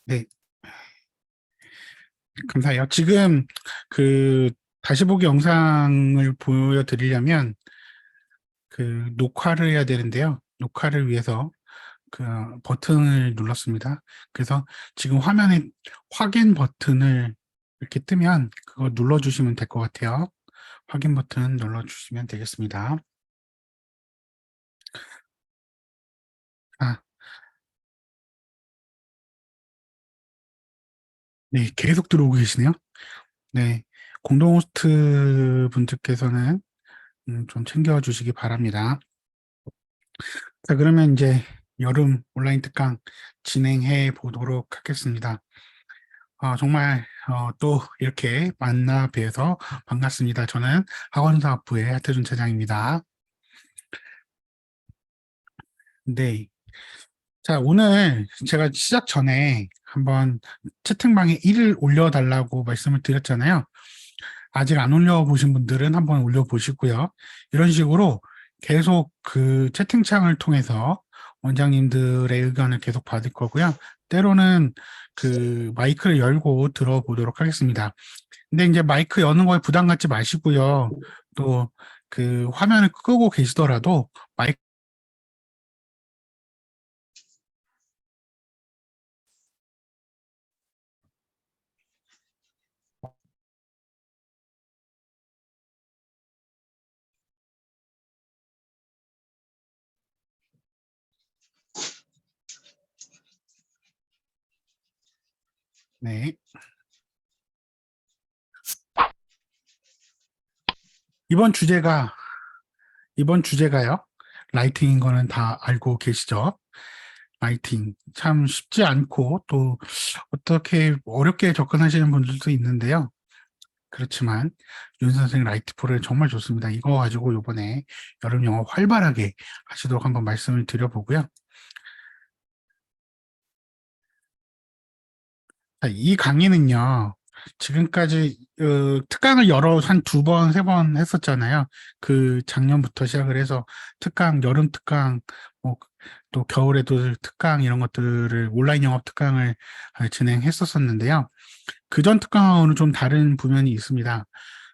네, 감사해요. 지금 그 다시 보기 영상을 보여드리려면 녹화를 해야 되는데요. 녹화를 위해서 그 버튼을 눌렀습니다. 그래서 지금 화면에 확인 버튼을 이렇게 뜨면 그거 눌러주시면 될 것 같아요. 확인 버튼 눌러주시면 되겠습니다. 아, 네, 계속 들어오고 계시네요. 네, 공동 호스트 분들께서는 좀 챙겨주시기 바랍니다. 자, 그러면 이제 여름 온라인 특강 진행해 보도록 하겠습니다. 정말 또 이렇게 만나 뵈서 반갑습니다. 저는 학원사업부의 하태준 차장입니다. 네. 자, 오늘 제가 시작 전에 한번 채팅방에 일을 올려달라고 말씀을 드렸잖아요. 아직 안 올려보신 분들은 한번 올려보시고요. 이런 식으로 계속 그 채팅창을 통해서 원장님들의 의견을 계속 받을 거고요. 때로는 그 마이크를 열고 들어보도록 하겠습니다. 근데 이제 마이크 여는 거에 부담 갖지 마시고요. 또 그 화면을 끄고 계시더라도 마이크. 네. 이번 주제가 이번 주제가요. 라이팅인 거는 다 알고 계시죠? 라이팅 참 쉽지 않고 또 어떻게 어렵게 접근하시는 분들도 있는데요. 그렇지만 윤 선생 라이트풀은 정말 좋습니다. 이거 가지고 이번에 여름 영어 활발하게 하시도록 한번 말씀을 드려보고요. 자, 이 강의는요. 지금까지 특강을 여러 한 두 번, 세 번 했었잖아요. 그 작년부터 시작을 해서 특강, 여름 특강, 뭐, 또 겨울에도 특강 이런 것들을 온라인 영업 특강을 진행했었었는데요. 그전 특강하고는 좀 다른 부면이 있습니다.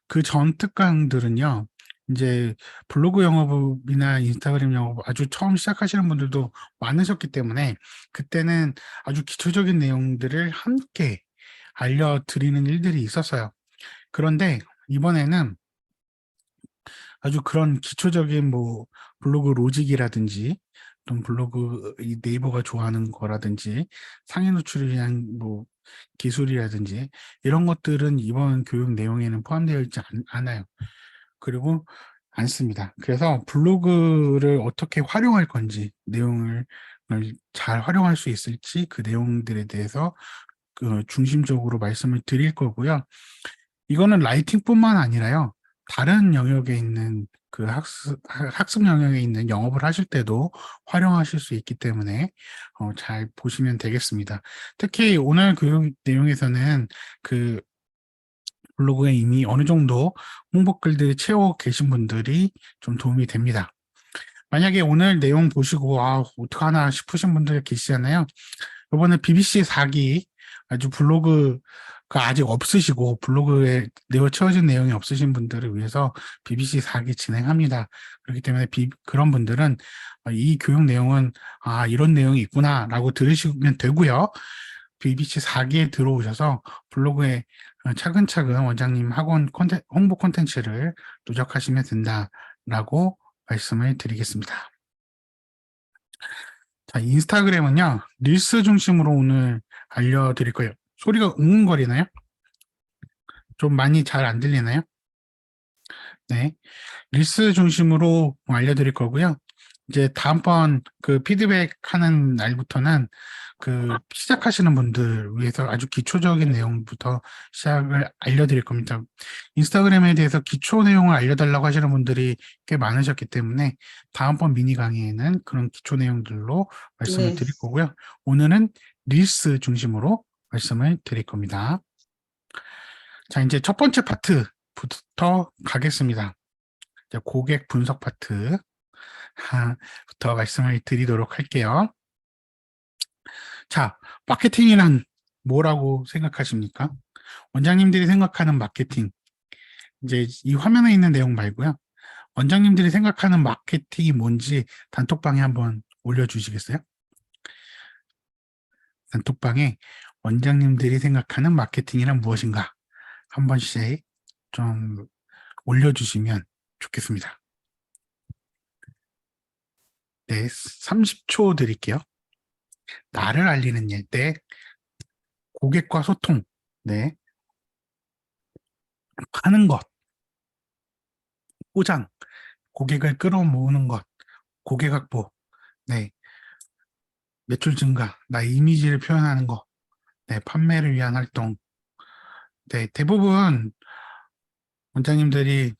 그 전 특강들은요, 이제 블로그 영업이나 인스타그램 영업 아주 처음 시작하시는 분들도 많으셨기 때문에 그때는 아주 기초적인 내용들을 함께 알려드리는 일들이 있었어요. 그런데 이번에는 아주 그런 기초적인 뭐 블로그 로직이라든지 또 블로그 이 네이버가 좋아하는 거라든지 상위 노출을 위한 뭐 기술이라든지 이런 것들은 이번 교육 내용에는 포함되어 있지 않아요. 그리고 않습니다. 그래서 블로그를 어떻게 활용할 건지 내용을 잘 활용할 수 있을지 그 내용들에 대해서 그 중심적으로 말씀을 드릴 거고요. 이거는 라이팅뿐만 아니라요. 다른 영역에 있는 그 학습 영역에 있는 영업을 하실 때도 활용하실 수 있기 때문에 잘 보시면 되겠습니다. 특히 오늘 교육 내용에서는 그 블로그에 이미 어느 정도 홍보 글들을 채워 계신 분들이 좀 도움이 됩니다. 만약에 오늘 내용 보시고 어떡하나 싶으신 분들 계시잖아요. 이번에 BBC 4기 아주 블로그가 아직 없으시고 블로그에 내어 채워진 내용이 없으신 분들을 위해서 BBC 4기 진행합니다. 그렇기 때문에 그런 분들은 이 교육 내용은 이런 내용이 있구나라고 들으시면 되고요. BBC 4기에 들어오셔서 블로그에 차근차근 원장님 학원 홍보 콘텐츠를 누적하시면 된다라고 말씀을 드리겠습니다. 자, 인스타그램은요, 릴스 중심으로 오늘 알려드릴 거예요. 소리가 웅웅거리나요? 좀 많이 잘 안 들리나요? 네. 릴스 중심으로 알려드릴 거고요. 이제 다음번 그 피드백 하는 날부터는 그 시작하시는 분들 위해서 아주 기초적인 내용부터 시작을 알려드릴 겁니다. 인스타그램에 대해서 기초 내용을 알려달라고 하시는 분들이 꽤 많으셨기 때문에 다음번 미니 강의에는 그런 기초 내용들로 말씀을 네. 드릴 거고요. 오늘은 릴스 중심으로 말씀을 드릴 겁니다. 자, 이제 첫 번째 파트부터 가겠습니다. 이제 고객 분석 파트. 부터 말씀을 드리도록 할게요. 자, 마케팅이란 뭐라고 생각하십니까? 원장님들이 생각하는 마케팅, 이제 이 화면에 있는 내용 말고요. 원장님들이 생각하는 마케팅이 뭔지 단톡방에 한번 올려주시겠어요? 단톡방에 원장님들이 생각하는 마케팅이란 무엇인가 한 번씩 좀 올려주시면 좋겠습니다. 네, 30초 드릴게요. 나를 알리는 일, 네, 고객과 소통, 네, 하는 것, 포장, 고객을 끌어모으는 것, 고객 확보, 네, 매출 증가, 나 이미지를 표현하는 것, 네, 판매를 위한 활동, 네, 대부분 원장님들이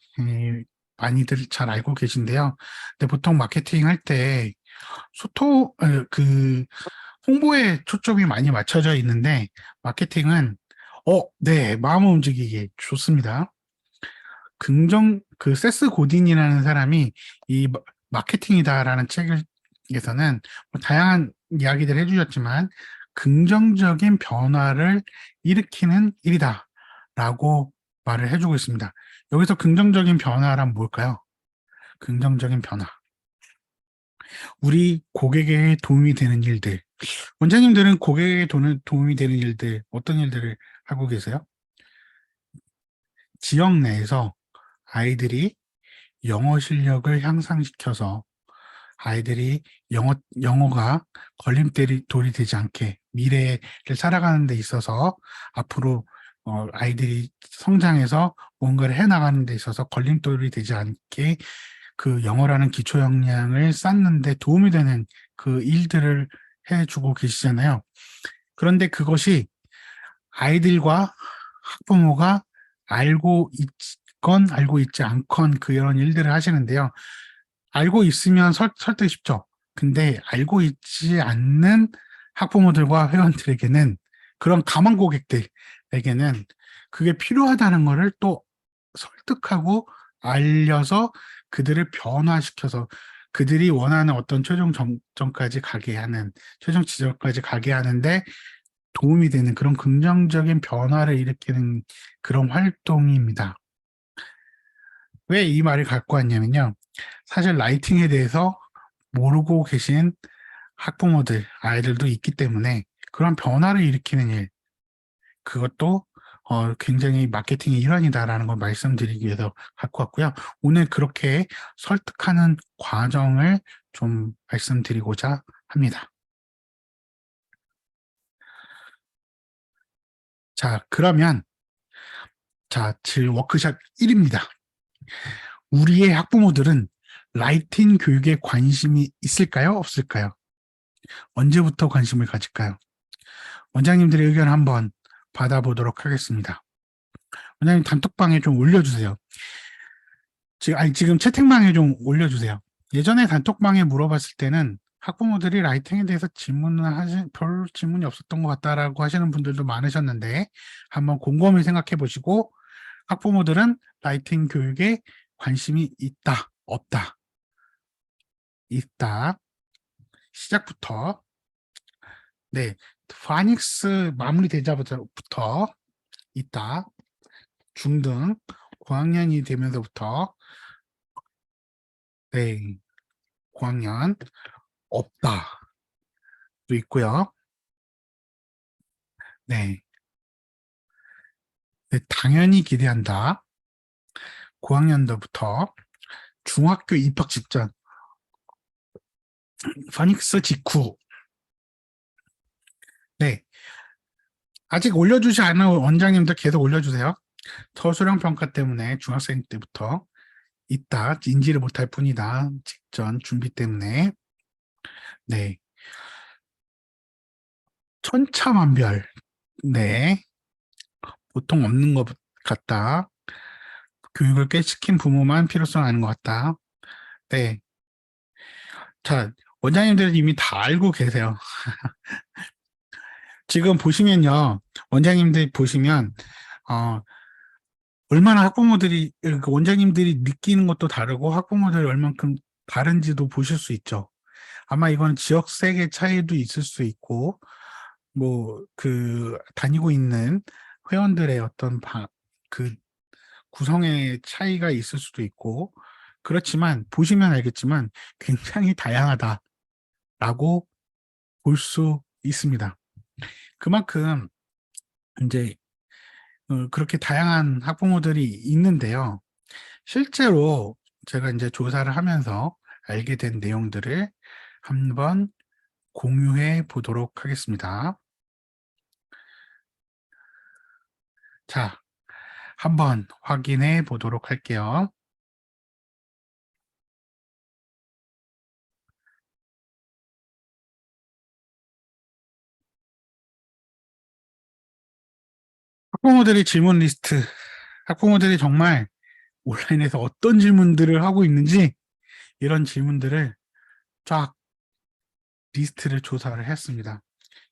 많이들 잘 알고 계신데요. 근데 보통 마케팅 할 때 그 홍보에 초점이 많이 맞춰져 있는데 마케팅은 네, 마음 움직이기 좋습니다. 세스 고딘이라는 사람이 이 마케팅이다라는 책에서는 뭐 다양한 이야기들 해주셨지만 긍정적인 변화를 일으키는 일이다라고 말을 해주고 있습니다. 여기서 긍정적인 변화란 뭘까요? 긍정적인 변화. 우리 고객에게 도움이 되는 일들. 원장님들은 고객에게 도움이 되는 일들, 어떤 일들을 하고 계세요? 지역 내에서 아이들이 영어 실력을 향상시켜서 아이들이 영어가 걸림돌이 되지 않게 미래를 살아가는 데 있어서 앞으로 아이들이 성장해서 뭔가를 해나가는 데 있어서 걸림돌이 되지 않게 그 영어라는 기초 역량을 쌓는 데 도움이 되는 그 일들을 해주고 계시잖아요. 그런데 그것이 아이들과 학부모가 알고 있건 알고 있지 않건 그런 일들을 하시는데요. 알고 있으면 설득이 쉽죠. 근데 알고 있지 않는 학부모들과 회원들에게는 그런 가망 고객들에게는 그게 필요하다는 것을 또 설득하고 알려서 그들을 변화시켜서 그들이 원하는 어떤 최종 정점까지 가게 하는 최종 지점까지 가게 하는데 도움이 되는 그런 긍정적인 변화를 일으키는 그런 활동입니다. 왜 이 말을 갖고 왔냐면요. 사실 라이팅에 대해서 모르고 계신 학부모들, 아이들도 있기 때문에 그런 변화를 일으키는 일, 그것도 굉장히 마케팅의 일환이다라는 걸 말씀드리기 위해서 갖고 왔고요. 오늘 그렇게 설득하는 과정을 좀 말씀드리고자 합니다. 자, 그러면 워크샵 1입니다. 우리의 학부모들은 라이팅 교육에 관심이 있을까요? 없을까요? 언제부터 관심을 가질까요? 원장님들의 의견 한번 받아보도록 하겠습니다. 원장님 단톡방에 좀 올려주세요. 지금 채팅방에 좀 올려주세요. 예전에 단톡방에 물어봤을 때는 학부모들이 라이팅에 대해서 별 질문이 없었던 것 같다라고 하시는 분들도 많으셨는데 한번 곰곰이 생각해 보시고 학부모들은 라이팅 교육에 관심이 있다, 없다, 있다. 시작부터 네, 파닉스 마무리되자부터 있다. 중등 고학년이 되면서부터 네, 고학년 없다. 도 있고요. 네. 네, 당연히 기대한다. 고학년도부터 중학교 입학 직전 파닉스 직후 네. 아직 올려주지 않은 원장님들 계속 올려주세요. 서술형 평가 때문에 중학생 때부터 있다. 인지를 못할 뿐이다. 직전 준비 때문에 네. 천차만별 네. 보통 없는 것 같다. 교육을 꽤 시킨 부모만 필요성 아는 것 같다. 네. 자, 원장님들은 이미 다 알고 계세요. 지금 보시면요. 원장님들 보시면, 어, 얼마나 그 원장님들이 느끼는 것도 다르고 학부모들이 얼만큼 다른지도 보실 수 있죠. 아마 이건 지역색의 차이도 있을 수 있고, 뭐, 다니고 있는 회원들의 그 구성의 차이가 있을 수도 있고, 그렇지만, 보시면 알겠지만, 굉장히 다양하다라고 볼 수 있습니다. 그만큼, 이제, 그렇게 다양한 학부모들이 있는데요. 실제로 제가 이제 조사를 하면서 알게 된 내용들을 한번 공유해 보도록 하겠습니다. 자, 한번 확인해 보도록 할게요. 학부모들의 질문 리스트, 학부모들이 정말 온라인에서 어떤 질문들을 하고 있는지 이런 질문들을 쫙 리스트를 조사를 했습니다.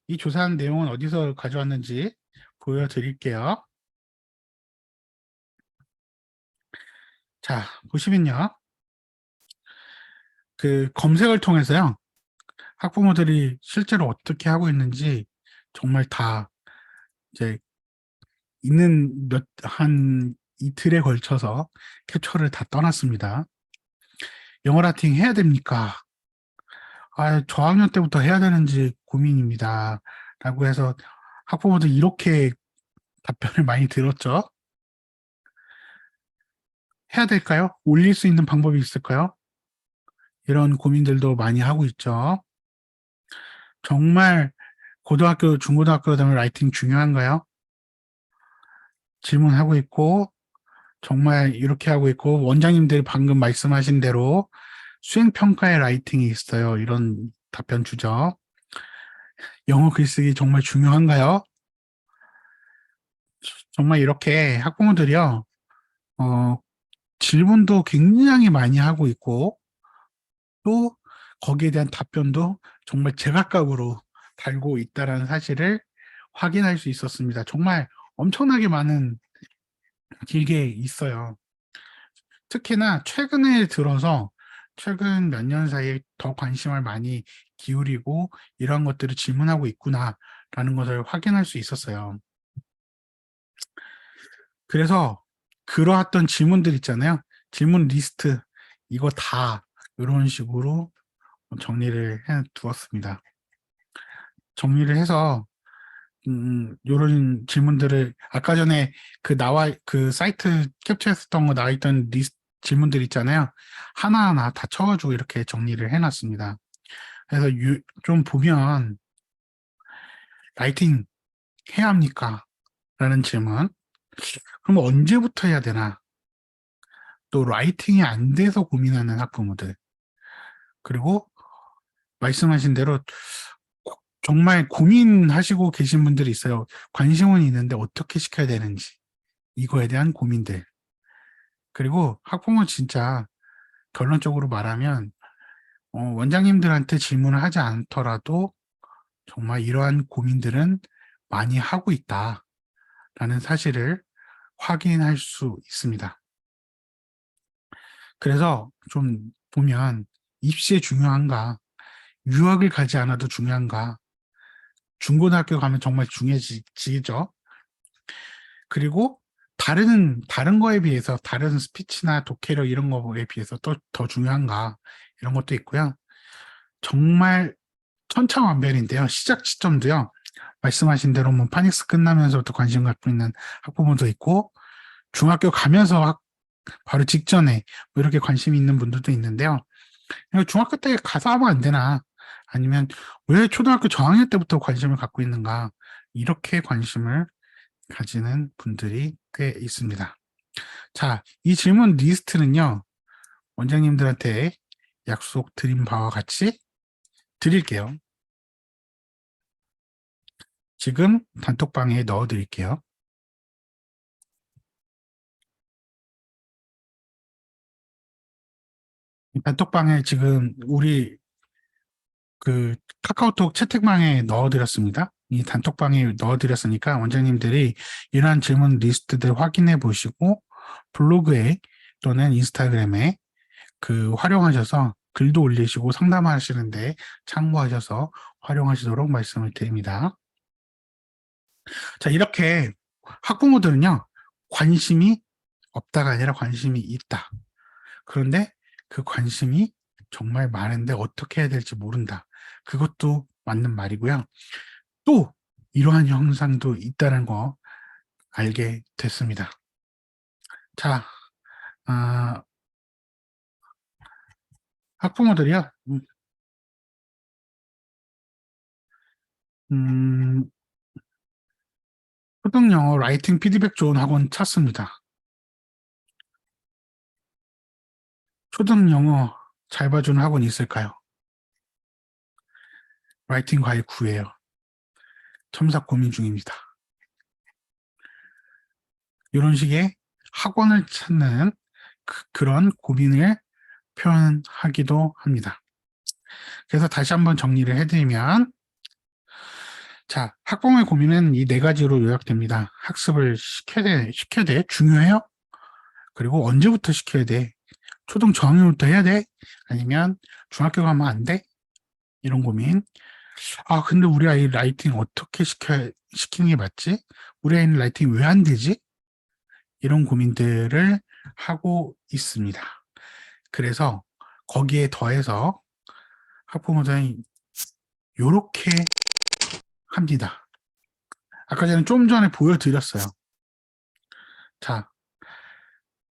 이 조사한 내용은 어디서 가져왔는지 보여드릴게요. 자, 보시면요. 검색을 통해서요. 학부모들이 실제로 어떻게 하고 있는지 정말 다 이제 한 이틀에 걸쳐서 캡처를 다 떠났습니다. 영어 라팅 해야 됩니까? 저학년 때부터 해야 되는지 고민입니다. 라고 해서 학부모들 이렇게 답변을 많이 들었죠. 해야 될까요? 올릴 수 있는 방법이 있을까요? 이런 고민들도 많이 하고 있죠. 정말 고등학교, 중고등학교 그다음에 라이팅 중요한가요? 질문하고 있고 정말 이렇게 하고 있고 원장님들이 방금 말씀하신 대로 수행평가의 라이팅이 있어요. 이런 답변 주죠. 영어 글쓰기 정말 중요한가요? 정말 이렇게 학부모들이요. 어, 질문도 굉장히 많이 하고 있고 또 거기에 대한 답변도 정말 제각각으로 달고 있다는 사실을 확인할 수 있었습니다. 정말 엄청나게 많은 길게 있어요. 특히나 최근에 들어서 최근 몇 년 사이에 더 관심을 많이 기울이고 이런 것들을 질문하고 있구나라는 것을 확인할 수 있었어요. 그래서 그러했던 질문들 있잖아요. 질문 리스트 이거 다 이런 식으로 정리를 해 두었습니다. 정리를 해서 요런 질문들을 아까 전에 그 사이트 캡처했었던 거 나와 있던 리스트 질문들 있잖아요. 하나하나 다 쳐가지고 이렇게 정리를 해놨습니다. 그래서 좀 보면 라이팅 해야 합니까? 라는 질문. 그럼 언제부터 해야 되나? 또 라이팅이 안 돼서 고민하는 학부모들. 그리고 말씀하신 대로 정말 고민하시고 계신 분들이 있어요. 관심은 있는데 어떻게 시켜야 되는지. 이거에 대한 고민들. 그리고 학부모 진짜 결론적으로 말하면 원장님들한테 질문을 하지 않더라도 정말 이러한 고민들은 많이 하고 있다라는 사실을 확인할 수 있습니다. 그래서 좀 보면 입시에 중요한가, 유학을 가지 않아도 중요한가, 중고등학교 가면 정말 중요해지죠. 그리고 다른 거에 비해서 다른 스피치나 독해력 이런 거에 비해서 또 더 중요한가 이런 것도 있고요. 정말 천차만별인데요. 시작 시점도요. 말씀하신 대로 뭐 파닉스 끝나면서부터 관심 갖고 있는 학부모도 있고 중학교 가면서 바로 직전에 뭐 이렇게 관심이 있는 분들도 있는데요. 중학교 때 가서 하면 안 되나? 아니면 왜 초등학교 저학년 때부터 관심을 갖고 있는가? 이렇게 관심을 가지는 분들이 꽤 있습니다. 자, 이 질문 리스트는요, 원장님들한테 약속 드린 바와 같이 드릴게요. 지금 단톡방에 넣어 드릴게요. 단톡방에 지금 우리 카카오톡 채팅방에 넣어드렸습니다. 이 단톡방에 넣어드렸으니까 원장님들이 이러한 질문 리스트들 확인해 보시고 블로그에 또는 인스타그램에 활용하셔서 글도 올리시고 상담하시는데 참고하셔서 활용하시도록 말씀을 드립니다. 자, 이렇게 학부모들은요, 관심이 없다가 아니라 관심이 있다. 그런데 그 관심이 정말 많은데 어떻게 해야 될지 모른다. 그것도 맞는 말이고요. 또 이러한 현상도 있다는 거 알게 됐습니다. 자, 아, 학부모들이요. 음, 초등영어 라이팅 피드백 좋은 학원 찾습니다. 초등영어 잘 봐주는 학원이 있을까요? 라이팅 과외 구해요. 첨삭 고민 중입니다. 이런 식의 학원을 찾는 그런 고민을 표현하기도 합니다. 그래서 다시 한번 정리를 해드리면, 자, 학부모의 고민은 이 네 가지로 요약됩니다. 학습을 시켜야 돼? 중요해요? 그리고 언제부터 시켜야 돼? 초등 저학년부터 해야 돼? 아니면 중학교 가면 안 돼? 이런 고민. 아, 근데 우리 아이 라이팅 어떻게 시키는 게 맞지? 우리 아이는 라이팅 왜 안 되지? 이런 고민들을 하고 있습니다. 그래서 거기에 더해서 학부모들이 요렇게 합니다. 아까 전에 좀 전에 보여드렸어요. 자,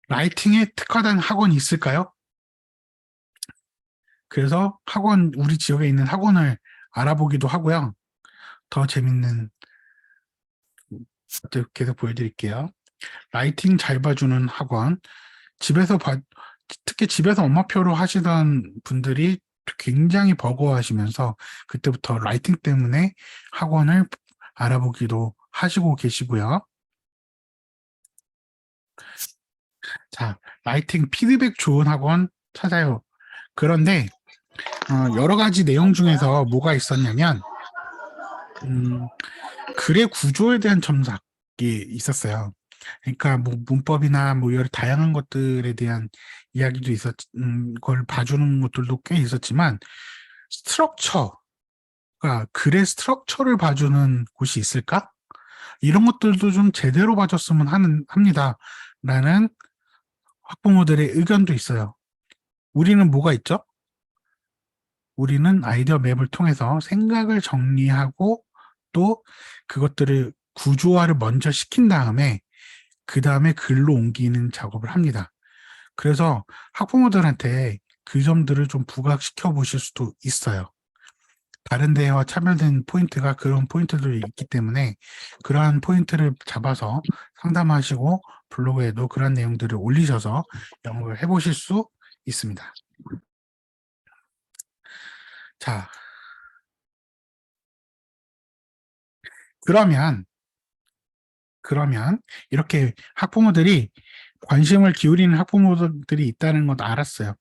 라이팅에 특화된 학원이 있을까요? 그래서 우리 지역에 있는 학원을 알아보기도 하고요. 더 재밌는 것들 계속 보여드릴게요. 라이팅 잘 봐주는 학원. 특히 집에서 엄마표로 하시던 분들이 굉장히 버거워하시면서 그때부터 라이팅 때문에 학원을 알아보기도 하시고 계시고요. 자, 라이팅 피드백 좋은 학원 찾아요. 그런데 여러 가지 내용 중에서 뭐가 있었냐면 글의 구조에 대한 첨삭이 있었어요. 그러니까 뭐 문법이나 뭐 여러 다양한 것들에 대한 이야기도 걸 봐주는 것들도 꽤 있었지만 글의 스트럭처를 봐주는 곳이 있을까? 이런 것들도 좀 제대로 봐줬으면 합니다. 라는 학부모들의 의견도 있어요. 우리는 뭐가 있죠? 우리는 아이디어 맵을 통해서 생각을 정리하고 또 그것들을 구조화를 먼저 시킨 다음에 그 다음에 글로 옮기는 작업을 합니다. 그래서 학부모들한테 그 점들을 좀 부각시켜 보실 수도 있어요. 다른 데와 차별된 포인트가 그런 포인트들이 있기 때문에 그러한 포인트를 잡아서 상담하시고 블로그에도 그런 내용들을 올리셔서 영업을 해보실 수 있습니다. 자, 그러면 이렇게 학부모들이 관심을 기울이는 학부모들이 있다는 것도 알았어요.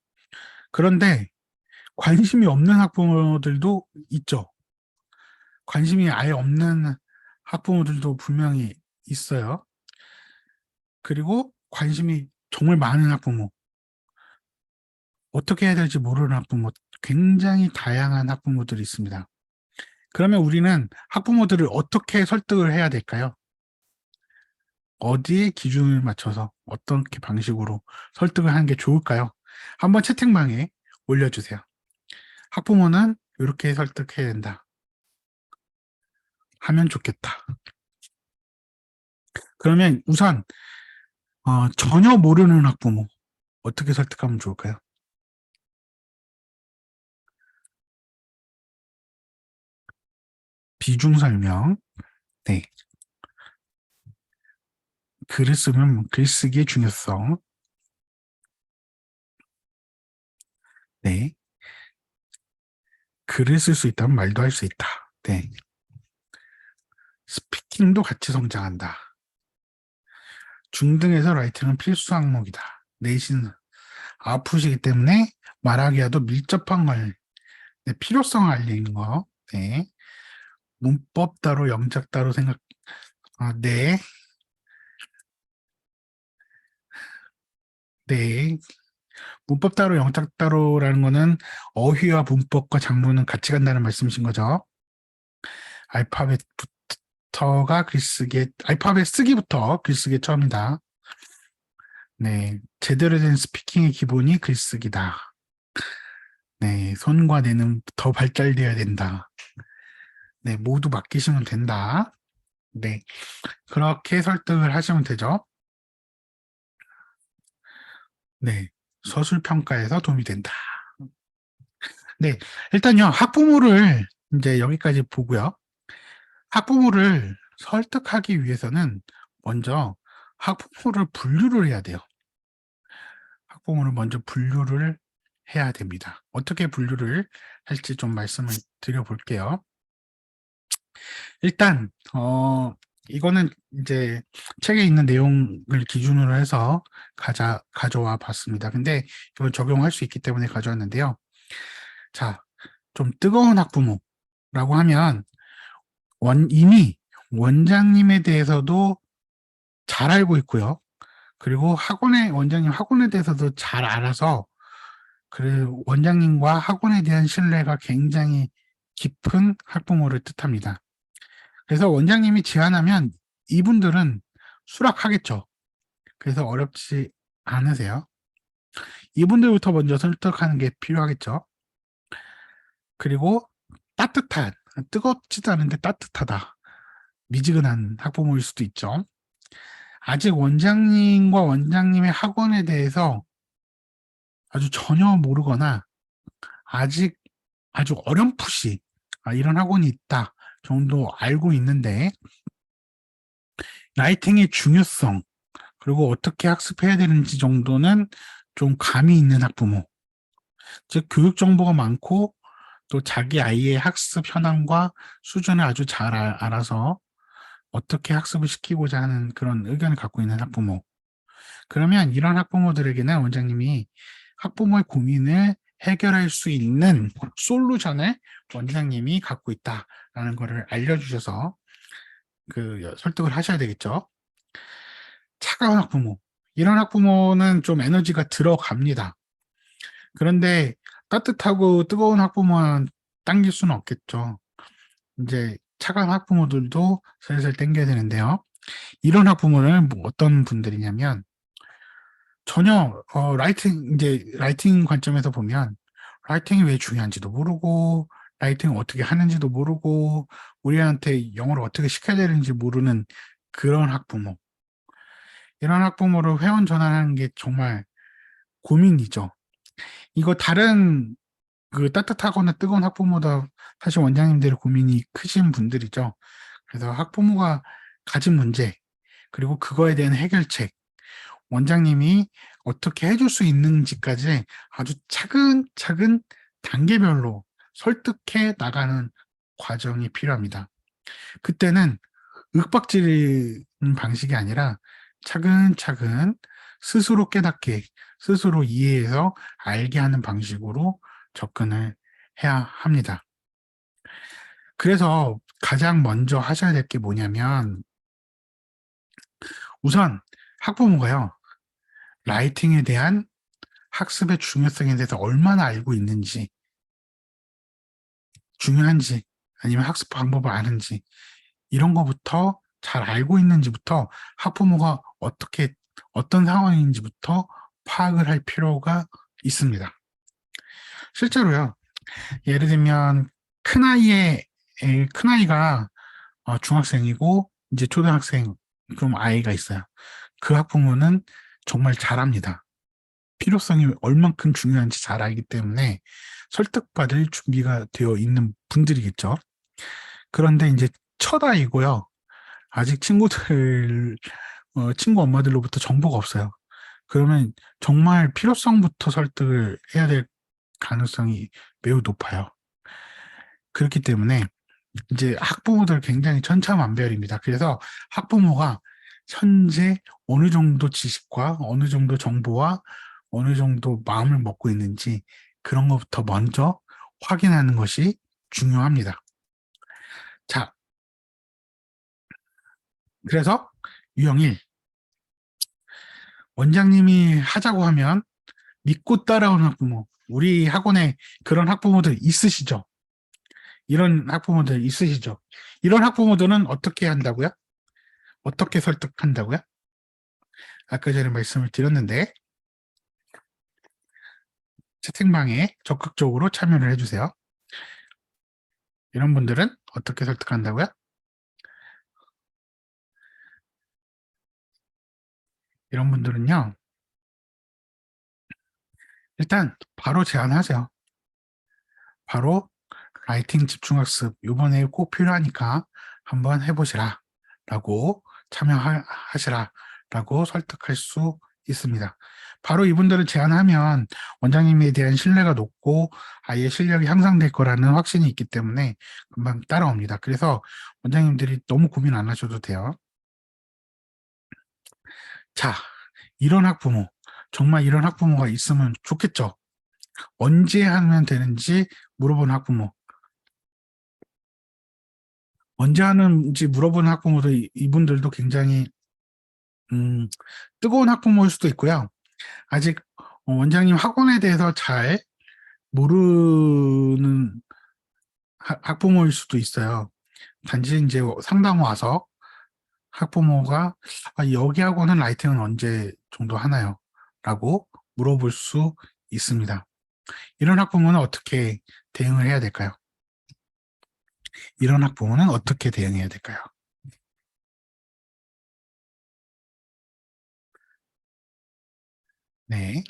그런데 관심이 없는 학부모들도 있죠. 관심이 아예 없는 학부모들도 분명히 있어요. 그리고 관심이 정말 많은 학부모, 어떻게 해야 될지 모르는 학부모, 굉장히 다양한 학부모들이 있습니다. 그러면 우리는 학부모들을 어떻게 설득을 해야 될까요? 어디에 기준을 맞춰서 어떻게 방식으로 설득을 하는 게 좋을까요? 한번 채팅방에 올려주세요. 학부모는 이렇게 설득해야 된다. 하면 좋겠다. 그러면 우선 전혀 모르는 학부모 어떻게 설득하면 좋을까요? 비중 설명. 네. 글을 쓰면 글쓰기의 중요성. 네. 글을 쓸 수 있다면 말도 할 수 있다. 네. 스피킹도 같이 성장한다. 중등에서 라이팅은 필수 항목이다. 내신 아프시기 때문에 말하기와도 밀접한 걸, 네, 필요성을 알리는 거. 네. 문법 따로 영작 따로 네. 네. 문법 따로 영작 따로라는 거는 어휘와 문법과 장문은 같이 간다는 말씀이신 거죠. 알파벳부터 알파벳부터가 글쓰기에, 알파벳 쓰기부터 글쓰기에 처음이다. 네, 제대로 된 스피킹의 기본이 글쓰기다. 네, 손과 뇌는 더 발달되어야 된다. 네, 모두 맡기시면 된다. 네, 그렇게 설득을 하시면 되죠. 네, 서술평가에서 도움이 된다. 네, 일단요, 학부모를 이제 여기까지 보고요. 학부모를 설득하기 위해서는 먼저 학부모를 분류를 해야 돼요. 학부모를 먼저 분류를 해야 됩니다. 어떻게 분류를 할지 좀 말씀을 드려볼게요. 일단, 이거는 이제 책에 있는 내용을 기준으로 해서 가져와 봤습니다. 근데 이걸 적용할 수 있기 때문에 가져왔는데요. 자, 좀 뜨거운 학부모라고 하면 이미 원장님에 대해서도 잘 알고 있고요. 그리고 원장님 학원에 대해서도 잘 알아서 원장님과 학원에 대한 신뢰가 굉장히 깊은 학부모를 뜻합니다. 그래서 원장님이 제안하면 이분들은 수락하겠죠. 그래서 어렵지 않으세요. 이분들부터 먼저 설득하는 게 필요하겠죠. 그리고 뜨겁지도 않은데 따뜻하다. 미지근한 학부모일 수도 있죠. 아직 원장님과 원장님의 학원에 대해서 아주 전혀 모르거나 아직 아주 어렴풋이 이런 학원이 있다 정도 알고 있는데 라이팅의 중요성 그리고 어떻게 학습해야 되는지 정도는 좀 감이 있는 학부모, 즉 교육 정보가 많고 또 자기 아이의 학습 현황과 수준을 아주 잘 알아서 어떻게 학습을 시키고자 하는 그런 의견을 갖고 있는 학부모. 그러면 이런 학부모들에게는 원장님이 학부모의 고민을 해결할 수 있는 솔루션을 원장님이 갖고 있다라는 것을 알려주셔서 설득을 하셔야 되겠죠. 차가운 학부모. 이런 학부모는 좀 에너지가 들어갑니다. 그런데 따뜻하고 뜨거운 학부모만 당길 수는 없겠죠. 이제 차가운 학부모들도 슬슬 당겨야 되는데요. 이런 학부모는 어떤 분들이냐면 전혀 라이팅 관점에서 보면 라이팅이 왜 중요한지도 모르고 라이팅을 어떻게 하는지도 모르고 우리한테 영어를 어떻게 시켜야 되는지 모르는 그런 학부모. 이런 학부모를 회원 전환하는 게 정말 고민이죠. 이거 다른 따뜻하거나 뜨거운 학부모보다 사실 원장님들의 고민이 크신 분들이죠. 그래서 학부모가 가진 문제, 그리고 그거에 대한 해결책, 원장님이 어떻게 해줄 수 있는지까지 아주 차근차근 단계별로 설득해 나가는 과정이 필요합니다. 그때는 윽박지르는 방식이 아니라 차근차근 스스로 깨닫게, 스스로 이해해서 알게 하는 방식으로 접근을 해야 합니다. 그래서 가장 먼저 하셔야 될 게 뭐냐면 우선 학부모가요. 라이팅에 대한 학습의 중요성에 대해서 얼마나 알고 있는지, 중요한지, 아니면 학습 방법을 아는지, 이런 거부터 잘 알고 있는지부터 학부모가 어떤 상황인지부터 파악을 할 필요가 있습니다. 실제로요, 예를 들면, 큰아이가 중학생이고, 이제 초등학생, 그럼 아이가 있어요. 그 학부모는 정말 잘합니다. 필요성이 얼만큼 중요한지 잘 알기 때문에 설득받을 준비가 되어 있는 분들이겠죠. 그런데 이제 첫 아이고요. 아직 친구 엄마들로부터 정보가 없어요. 그러면 정말 필요성부터 설득을 해야 될 가능성이 매우 높아요. 그렇기 때문에 이제 학부모들 굉장히 천차만별입니다. 그래서 학부모가 현재 어느 정도 지식과 어느 정도 정보와 어느 정도 마음을 먹고 있는지 그런 것부터 먼저 확인하는 것이 중요합니다. 자, 그래서 유형 1. 원장님이 하자고 하면 믿고 따라오는 학부모. 우리 학원에 그런 학부모들 있으시죠? 이런 학부모들 있으시죠? 이런 학부모들은 어떻게 한다고요? 어떻게 설득한다고요? 아까 전에 말씀을 드렸는데 채팅방에 적극적으로 참여를 해주세요. 이런 분들은 어떻게 설득한다고요? 이런 분들은요, 일단 바로 제안하세요. 바로 라이팅 집중학습 이번에 꼭 필요하니까 한번 해보시라 라고 참여하시라 라고 설득할 수 있습니다. 바로 이분들을 제안하면 원장님에 대한 신뢰가 높고 아이의 실력이 향상될 거라는 확신이 있기 때문에 금방 따라옵니다. 그래서 원장님들이 너무 고민 안 하셔도 돼요. 자, 이런 학부모, 정말 이런 학부모가 있으면 좋겠죠. 언제 하면 되는지 물어보는 학부모. 언제 하는지 물어보는 학부모들, 이분들도 굉장히 음, 뜨거운 학부모일 수도 있고요. 아직 원장님 학원에 대해서 잘 모르는 학부모일 수도 있어요. 단지 이제 상담 와서 학부모가 여기 학원은 라이팅은 언제 정도 하나요? 라고 물어볼 수 있습니다. 이런 학부모는 어떻게 대응을 해야 될까요? 이런 학부모는 어떻게 대응해야 될까요? 네.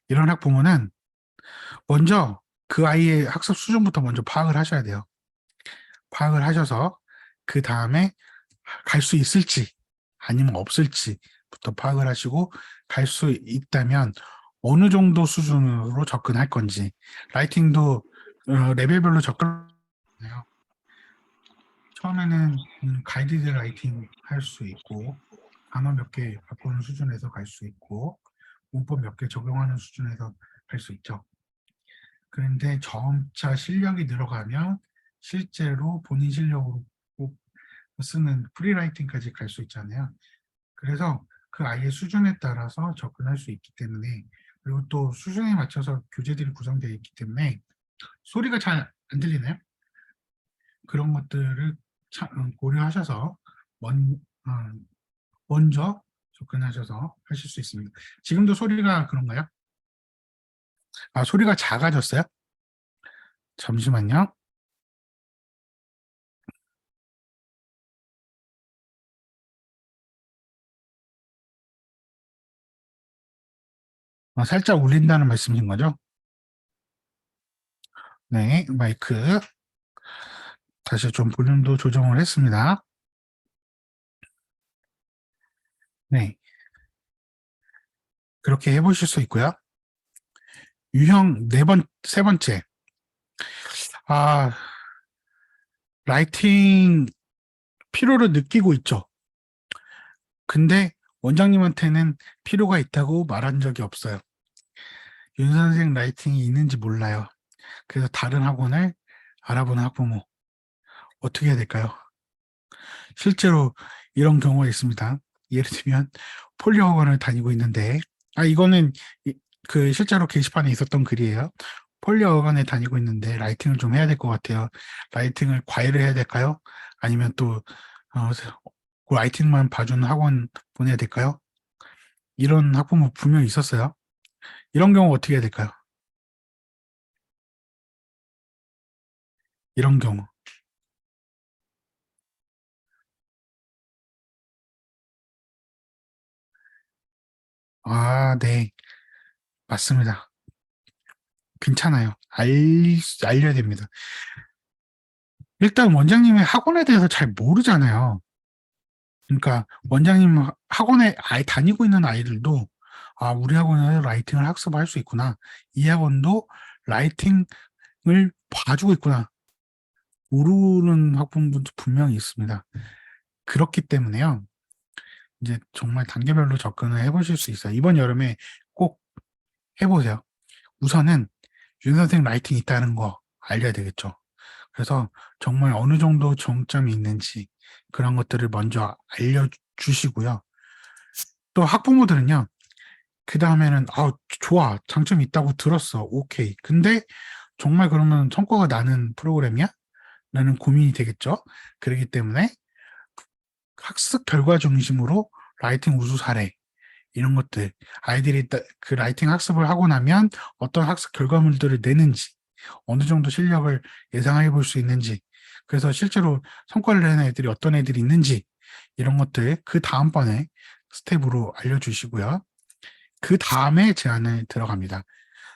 이런 학부모는 먼저 그 아이의 학습 수준부터 먼저 파악을 하셔야 돼요. 파악을 하셔서 그 다음에 갈 수 있을지 아니면 없을지부터 파악을 하시고 갈 수 있다면 어느 정도 수준으로 접근할 건지 라이팅도 레벨별로 접근해요. 처음에는 가이디드 라이팅 할 수 있고 단어 몇 개 바꾸는 수준에서 갈 수 있고 문법 몇 개 적용하는 수준에서 갈 수 있죠. 그런데 점차 실력이 늘어가면 실제로 본인 실력으로 꼭 쓰는 프리라이팅까지 갈 수 있잖아요. 그래서 그 아이의 수준에 따라서 접근할 수 있기 때문에 그리고 또 수준에 맞춰서 교재들이 구성되어 있기 때문에 소리가 잘 안 들리나요? 그런 것들을 고려하셔서 어, 먼저 접근하셔서 하실 수 있습니다. 지금도 소리가 그런가요? 소리가 작아졌어요? 잠시만요. 살짝 울린다는 말씀인 거죠? 네, 마이크 다시 좀 볼륨도 조정을 했습니다. 네, 그렇게 해보실 수 있고요. 유형 세 번째. 아, 라이팅 필요를 느끼고 있죠. 근데 원장님한테는 필요가 있다고 말한 적이 없어요. 윤 선생 라이팅이 있는지 몰라요. 그래서 다른 학원을 알아보는 학부모 어떻게 해야 될까요? 실제로 이런 경우가 있습니다. 예를 들면 폴리 학원을 다니고 있는데 이거는 그 실제로 게시판에 있었던 글이에요. 폴리 학원에 다니고 있는데 라이팅을 좀 해야 될 것 같아요. 라이팅을 과외를 해야 될까요? 아니면 또 그 라이팅만 봐주는 학원 보내야 될까요? 이런 학부모 분명히 있었어요. 이런 경우 어떻게 해야 될까요? 이런 경우. 네. 맞습니다. 괜찮아요. 알려야 됩니다. 일단 원장님의 학원에 대해서 잘 모르잖아요. 그러니까 원장님 학원에 아예 다니고 있는 아이들도 우리 학원에서 라이팅을 학습할 수 있구나. 이 학원도 라이팅을 봐주고 있구나. 모르는 학부모분도 분명히 있습니다. 그렇기 때문에요. 이제 정말 단계별로 접근을 해보실 수 있어요. 이번 여름에 꼭 해보세요. 우선은 윤 선생 라이팅 있다는 거 알려야 되겠죠. 그래서 정말 어느 정도 정점이 있는지 그런 것들을 먼저 알려주시고요. 또 학부모들은요. 그 다음에는 좋아 장점이 있다고 들었어 오케이 근데 정말 그러면 성과가 나는 프로그램이야? 라는 고민이 되겠죠. 그렇기 때문에 학습 결과 중심으로 라이팅 우수 사례, 이런 것들, 아이들이 그 라이팅 학습을 하고 나면 어떤 학습 결과물들을 내는지, 어느 정도 실력을 예상해 볼 수 있는지, 그래서 실제로 성과를 내는 애들이 어떤 애들이 있는지, 이런 것들 그 다음번에 스텝으로 알려주시고요. 그 다음에 제안을 들어갑니다.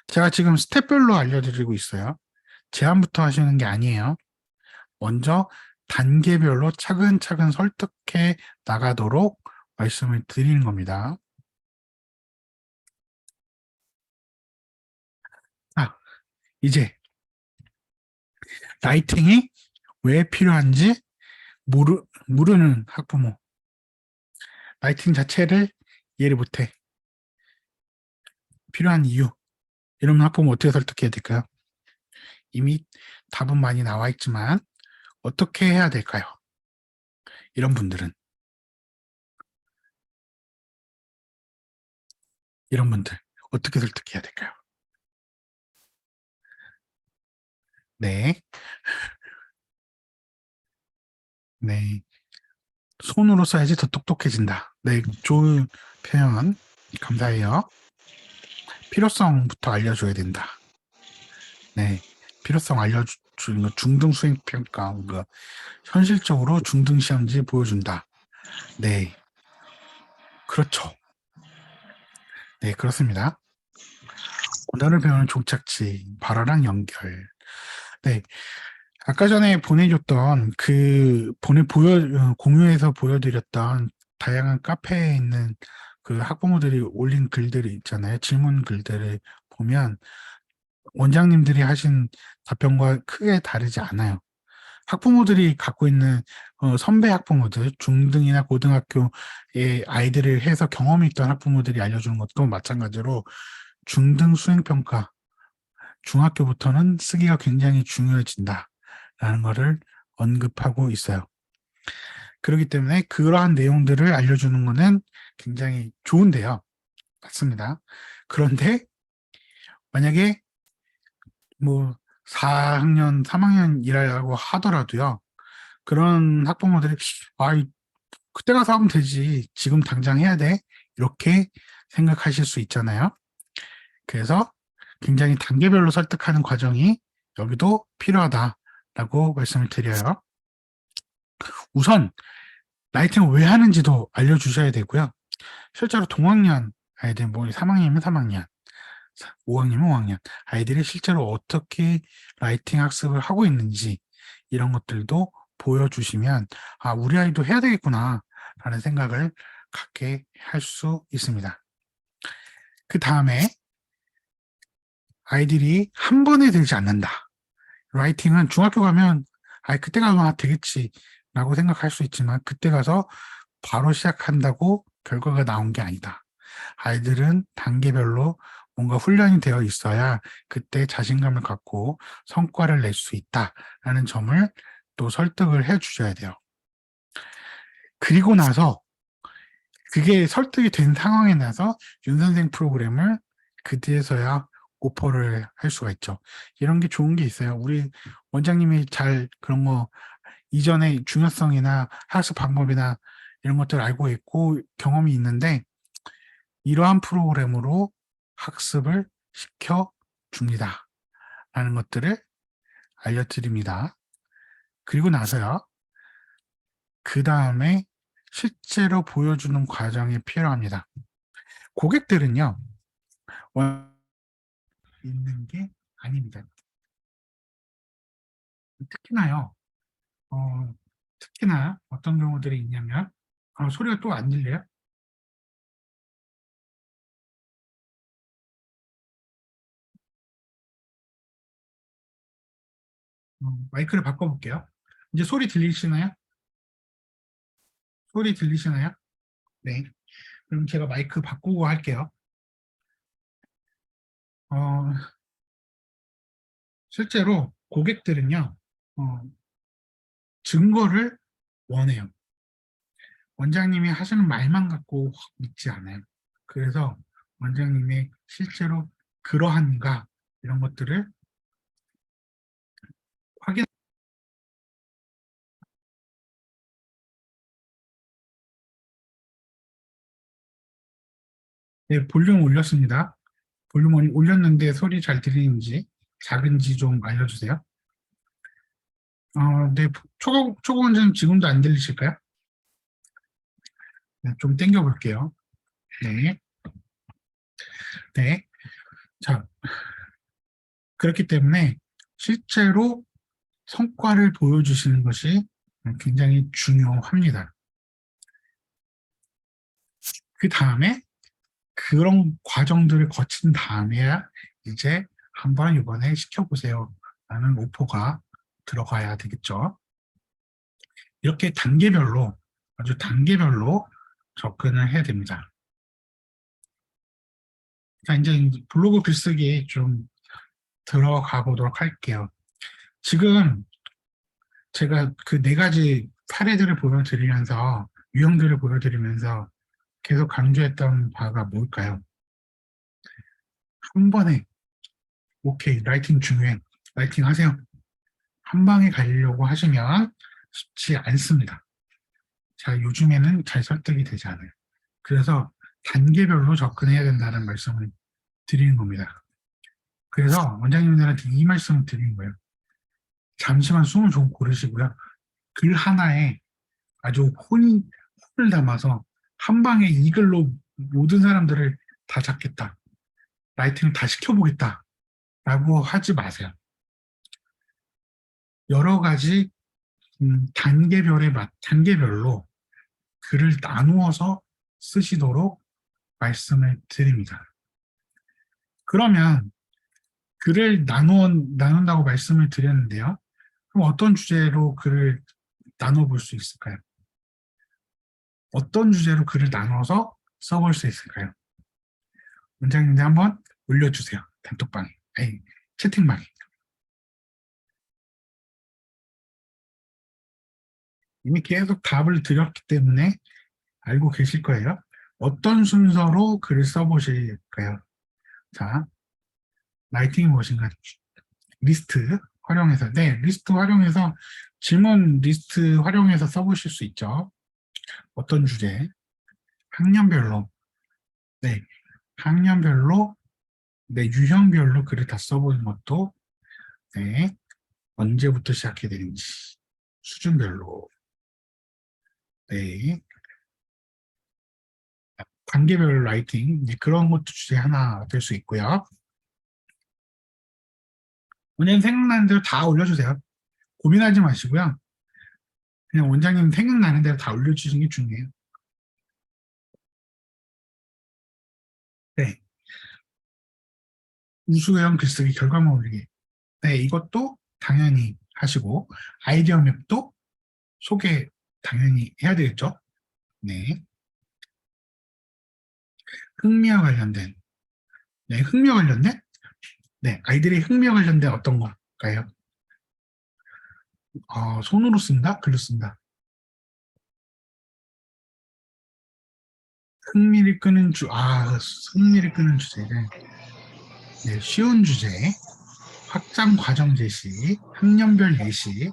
제가 지금 스텝별로 알려드리고 있어요. 제안부터 하시는 게 아니에요. 먼저 단계별로 차근차근 설득해 나가도록 말씀을 드리는 겁니다. 아, 이제 라이팅이 왜 필요한지 모르는 학부모. 라이팅 자체를 이해를 못해. 필요한 이유. 이러면 학부모 어떻게 설득해야 될까요? 이미 답은 많이 나와 있지만 어떻게 해야 될까요? 이런 분들은. 이런 분들. 어떻게 설득해야 될까요? 네. 네. 손으로 써야지 더 똑똑해진다. 네. 좋은 표현. 감사해요. 필요성부터 알려줘야 된다. 네. 필요성 알려주는 거 중등 수행 평가, 뭔가 현실적으로 중등 시험지 보여준다. 네. 그렇죠. 네, 그렇습니다. 언어를 배우는 종착지, 발어랑 연결. 네. 아까 전에 보내줬던 공유해서 보여드렸던 다양한 카페에 있는 그 학부모들이 올린 글들이 있잖아요. 질문 글들을 보면 원장님들이 하신 답변과 크게 다르지 않아요. 학부모들이 갖고 있는 선배 학부모들, 중등이나 고등학교의 아이들을 해서 경험이 있던 학부모들이 알려주는 것도 마찬가지로 중등 수행평가, 중학교부터는 쓰기가 굉장히 중요해진다라는 것을 언급하고 있어요. 그렇기 때문에 그러한 내용들을 알려주는 것은 굉장히 좋은데요. 맞습니다. 그런데 만약에 뭐 4학년, 3학년이라고 하더라도요. 그런 학부모들이 그때 가서 하면 되지. 지금 당장 해야 돼. 이렇게 생각하실 수 있잖아요. 그래서 굉장히 단계별로 설득하는 과정이 여기도 필요하다라고 말씀을 드려요. 우선 라이팅을 왜 하는지도 알려주셔야 되고요. 실제로 동학년 아이들, 뭐 3학년이면 3학년, 5학년이면 5학년 아이들이 실제로 어떻게 라이팅 학습을 하고 있는지 이런 것들도 보여주시면 우리 아이도 해야 되겠구나 라는 생각을 갖게 할 수 있습니다. 그 다음에 아이들이 한 번에 들지 않는다. 라이팅은 중학교 가면 그때 가면 되겠지 라고 생각할 수 있지만 그때 가서 바로 시작한다고 결과가 나온 게 아니다. 아이들은 단계별로 뭔가 훈련이 되어 있어야 그때 자신감을 갖고 성과를 낼 수 있다라는 점을 또 설득을 해 주셔야 돼요. 그리고 나서 그게 설득이 된 상황에 나서 윤선생 프로그램을 그때서야 오퍼를 할 수가 있죠. 이런 게 좋은 게 있어요. 우리 원장님이 잘 그런 거 이전에 중요성이나 학습 방법이나 이런 것들을 알고 있고 경험이 있는데 이러한 프로그램으로 학습을 시켜 줍니다. 라는 것들을 알려드립니다. 그리고 나서요. 그 다음에 실제로 보여주는 과정이 필요합니다. 고객들은요. 있는 게 아닙니다. 특히나요. 특히나 어떤 경우들이 있냐면 소리가 또 안 들려요? 마이크를 바꿔볼게요. 이제 소리 들리시나요? 소리 들리시나요? 네. 그럼 제가 마이크 바꾸고 할게요. 어, 실제로 고객들은요, 어, 증거를 원해요. 원장님이 하시는 말만 갖고 확 믿지 않아요. 그래서 원장님이 실제로 그러한가 이런 것들을 네, 볼륨 올렸습니다. 볼륨 올렸는데 소리 잘 들리는지, 작은지 좀 알려주세요. 네, 초고음은 지금도 안 들리실까요? 네, 좀 땡겨 볼게요. 네, 네. 자, 그렇기 때문에 실제로 성과를 보여주시는 것이 굉장히 중요합니다. 그 다음에 그런 과정들을 거친 다음에야 이제 한번 이번에 시켜보세요 라는 오퍼가 들어가야 되겠죠. 이렇게 단계별로, 아주 단계별로 접근을 해야 됩니다. 자, 이제 블로그 글쓰기에 좀 들어가 보도록 할게요. 지금 제가 그 네 가지 사례들을 보여드리면서, 유형들을 보여드리면서 계속 강조했던 바가 뭘까요? 한 번에, 오케이, 라이팅 중요해. 라이팅 하세요. 한 방에 가려고 하시면 쉽지 않습니다. 자, 요즘에는 잘 설득이 되지 않아요. 그래서 단계별로 접근해야 된다는 말씀을 드리는 겁니다. 그래서 원장님들한테 이 말씀을 드리는 거예요. 잠시만 숨을 좀 고르시고요. 글 하나에 아주 혼을 담아서 한 방에 이 글로 모든 사람들을 다 잡겠다. 라이팅을 다 시켜보겠다. 라고 하지 마세요. 여러 가지 단계별로 글을 나누어서 쓰시도록 말씀을 드립니다. 그러면 글을 나눈다고 말씀을 드렸는데요. 그럼 어떤 주제로 글을 나눠볼 수 있을까요? 어떤 주제로 글을 나눠서 써볼 수 있을까요? 원장님들 한번 올려주세요. 단톡방에, 아니, 채팅방에. 이미 계속 답을 드렸기 때문에 알고 계실 거예요. 어떤 순서로 글을 써보실까요? 자, 라이팅이 무엇인가? 리스트 활용해서, 네, 리스트 활용해서 질문 리스트 활용해서 써보실 수 있죠. 어떤 주제? 학년별로, 네, 학년별로, 네, 유형별로 글을 다 써보는 것도, 네, 언제부터 시작해야 되는지, 수준별로, 네, 단계별 라이팅, 이제 그런 것도 주제 하나 될 수 있고요. 원장님 생각나는 대로 다 올려주세요. 고민하지 마시고요. 그냥 원장님 생각나는 대로 다 올려주시는 게 중요해요. 네, 우수형 글쓰기 결과물 올리기. 네, 이것도 당연히 하시고, 아이디어 맵도 소개 당연히 해야 되겠죠? 네. 흥미와 관련된, 네, 흥미와 관련된, 네, 아이들의 흥미와 관련된 어떤 걸까요? 손으로 쓴다? 글로 쓴다. 흥미를 끄는 주제를, 네, 쉬운 주제, 확장 과정 제시, 학년별 예시,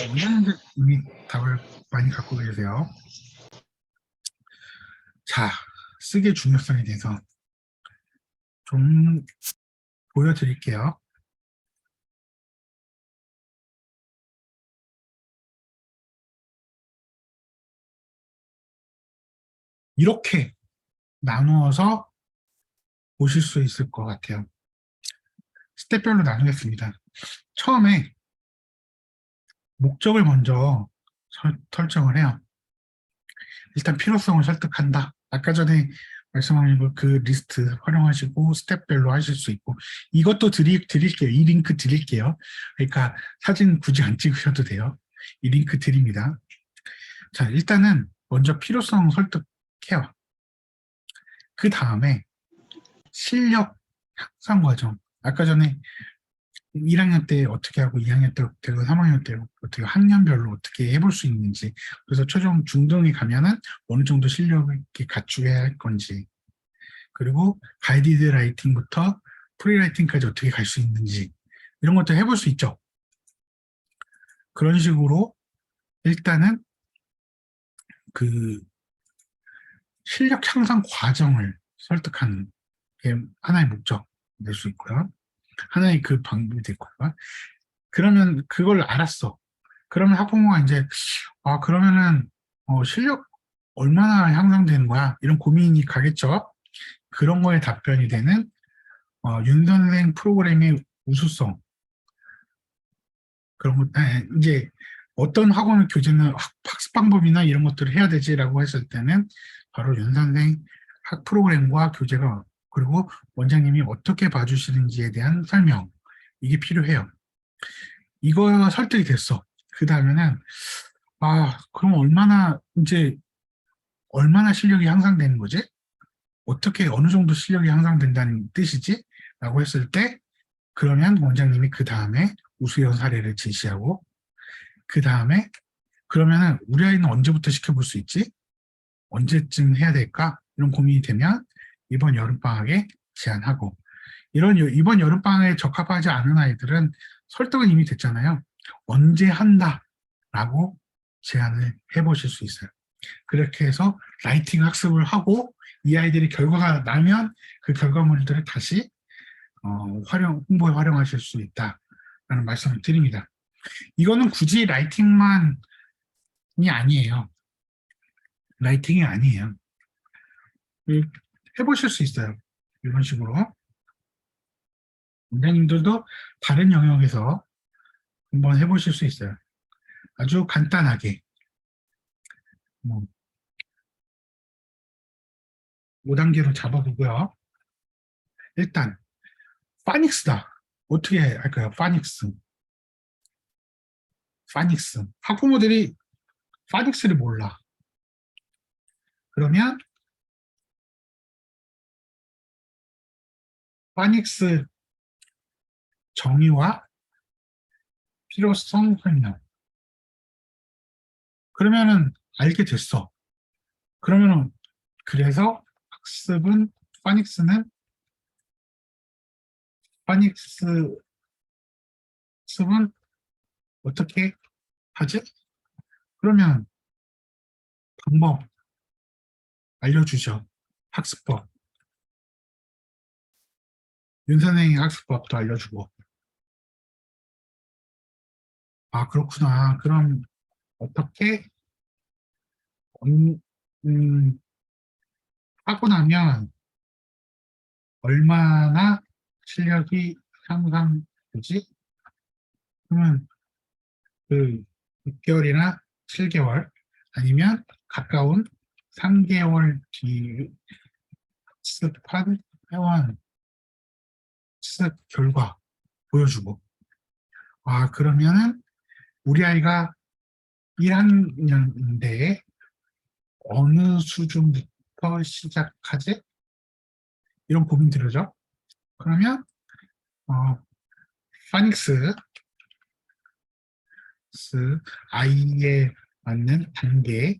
원장님들 이미 답을 많이 갖고 계세요. 자, 쓰기의 중요성에 대해서 좀 보여드릴게요. 이렇게 나누어서 보실 수 있을 것 같아요. 스텝별로 나누겠습니다. 처음에 목적을 먼저 설정을 해요. 일단 필요성을 설득한다. 아까 전에 말씀하신 그 리스트 활용하시고 스텝별로 하실 수 있고, 이것도 드릴게요. 이 링크 드릴게요. 그러니까 사진 굳이 안 찍으셔도 돼요. 이 링크 드립니다. 자, 일단은 먼저 필요성 설득해요. 그 다음에 실력 향상 과정. 아까 전에 1학년 때 어떻게 하고 2학년 때 어떻게 하고 3학년 때 어떻게 학년별로 어떻게 해볼 수 있는지, 그래서 최종 중등에 가면은 어느 정도 실력을 이렇게 갖추어야 할 건지, 그리고 가이디드 라이팅부터 프리라이팅까지 어떻게 갈 수 있는지, 이런 것도 해볼 수 있죠. 그런 식으로 일단은 그 실력 향상 과정을 설득하는 게 하나의 목적 될 수 있고요. 하나의 그 방법이 될 거고요. 그러면 그걸 알았어. 그러면 학부모가 이제 그러면은 실력 얼마나 향상되는 거야? 이런 고민이 가겠죠. 그런 거에 답변이 되는 윤 선생 프로그램의 우수성 그런 것 이제 어떤 학원 교재는 학습 방법이나 이런 것들을 해야 되지라고 했을 때는 바로 윤 선생 학 프로그램과 교재가 그리고 원장님이 어떻게 봐주시는지에 대한 설명 이게 필요해요. 이거 설득이 됐어. 그 다음에는 그럼 얼마나 실력이 향상되는 거지? 어떻게 어느 정도 실력이 향상된다는 뜻이지? 라고 했을 때 그러면 원장님이 그 다음에 우수형 사례를 제시하고 그 다음에 그러면은 우리 아이는 언제부터 시켜볼 수 있지? 언제쯤 해야 될까? 이런 고민이 되면 이번 여름방학에 제안하고 이번 여름방학에 적합하지 않은 아이들은 설득은 이미 됐잖아요. 언제 한다라고 제안을 해보실 수 있어요. 그렇게 해서 라이팅 학습을 하고 이 아이들이 결과가 나면 그 결과물들을 다시 홍보에 활용하실 수 있다라는 말씀을 드립니다. 이거는 굳이 라이팅만이 아니에요. 라이팅이 아니에요. 해보실 수 있어요. 이런 식으로. 원장님들도 다른 영역에서 한번 해보실 수 있어요. 아주 간단하게. 5단계로 잡아보고요. 일단 파닉스다. 어떻게 할까요? 파닉스. 학부모들이 파닉스를 몰라. 그러면 파닉스 정의와 필요성 설명. 그러면은 알게 됐어. 그러면은 그래서 파닉스 학습은 어떻게 하지? 그러면 방법 알려주죠. 학습법. 윤 선생의 학습법도 알려주고. 그렇구나. 그럼 어떻게 음, 하고 나면 얼마나 실력이 향상되지? 그러면 그 6개월이나 7개월 아니면 가까운 3개월 뒤 학습한 회원 학습 결과 보여주고 그러면은 우리 아이가 1학년인데 어느 수준부터 시작하지? 이런 고민 들어죠? 그러면 어, 파닉스 아이에 맞는 단계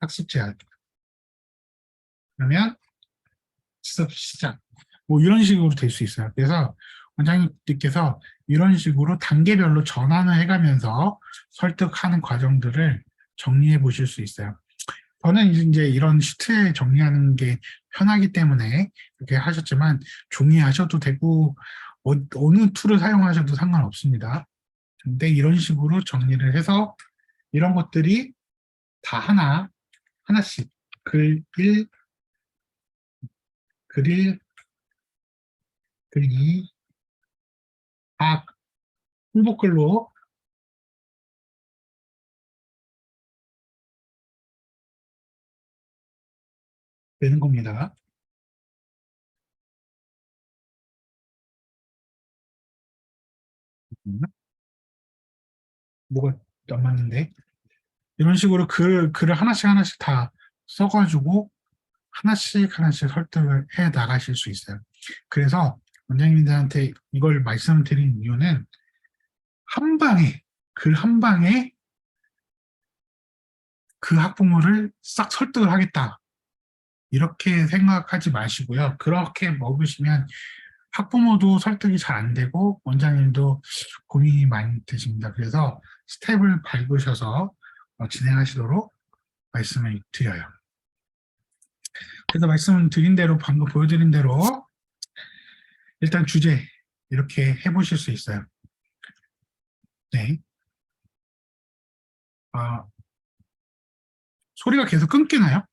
학습 제한 그러면 학습 시작 뭐 이런 식으로 될 수 있어요. 그래서 원장님께서 이런 식으로 단계별로 전환을 해가면서 설득하는 과정들을 정리해 보실 수 있어요. 저는 이제 이런 시트에 정리하는 게 편하기 때문에 이렇게 하셨지만 종이 하셔도 되고 어느 툴을 사용하셔도 상관없습니다. 근데 이런 식으로 정리를 해서 이런 것들이 다 하나씩 글 1, 글 1, 글 2, 다 홍보글로 되는 겁니다. 뭐가 안 맞는데? 이런 식으로 글을 하나씩 다 써가지고 하나씩 설득을 해 나가실 수 있어요. 그래서 원장님들한테 이걸 말씀드린 이유는 한 방에, 글 한 방에 그 학부모를 싹 설득을 하겠다. 이렇게 생각하지 마시고요. 그렇게 먹으시면 학부모도 설득이 잘 안 되고 원장님도 고민이 많이 되십니다. 그래서 스텝을 밟으셔서 진행하시도록 말씀을 드려요. 그래서 말씀드린 대로, 방금 보여드린 대로 일단 주제 이렇게 해보실 수 있어요. 네. 아, 소리가 계속 끊기나요?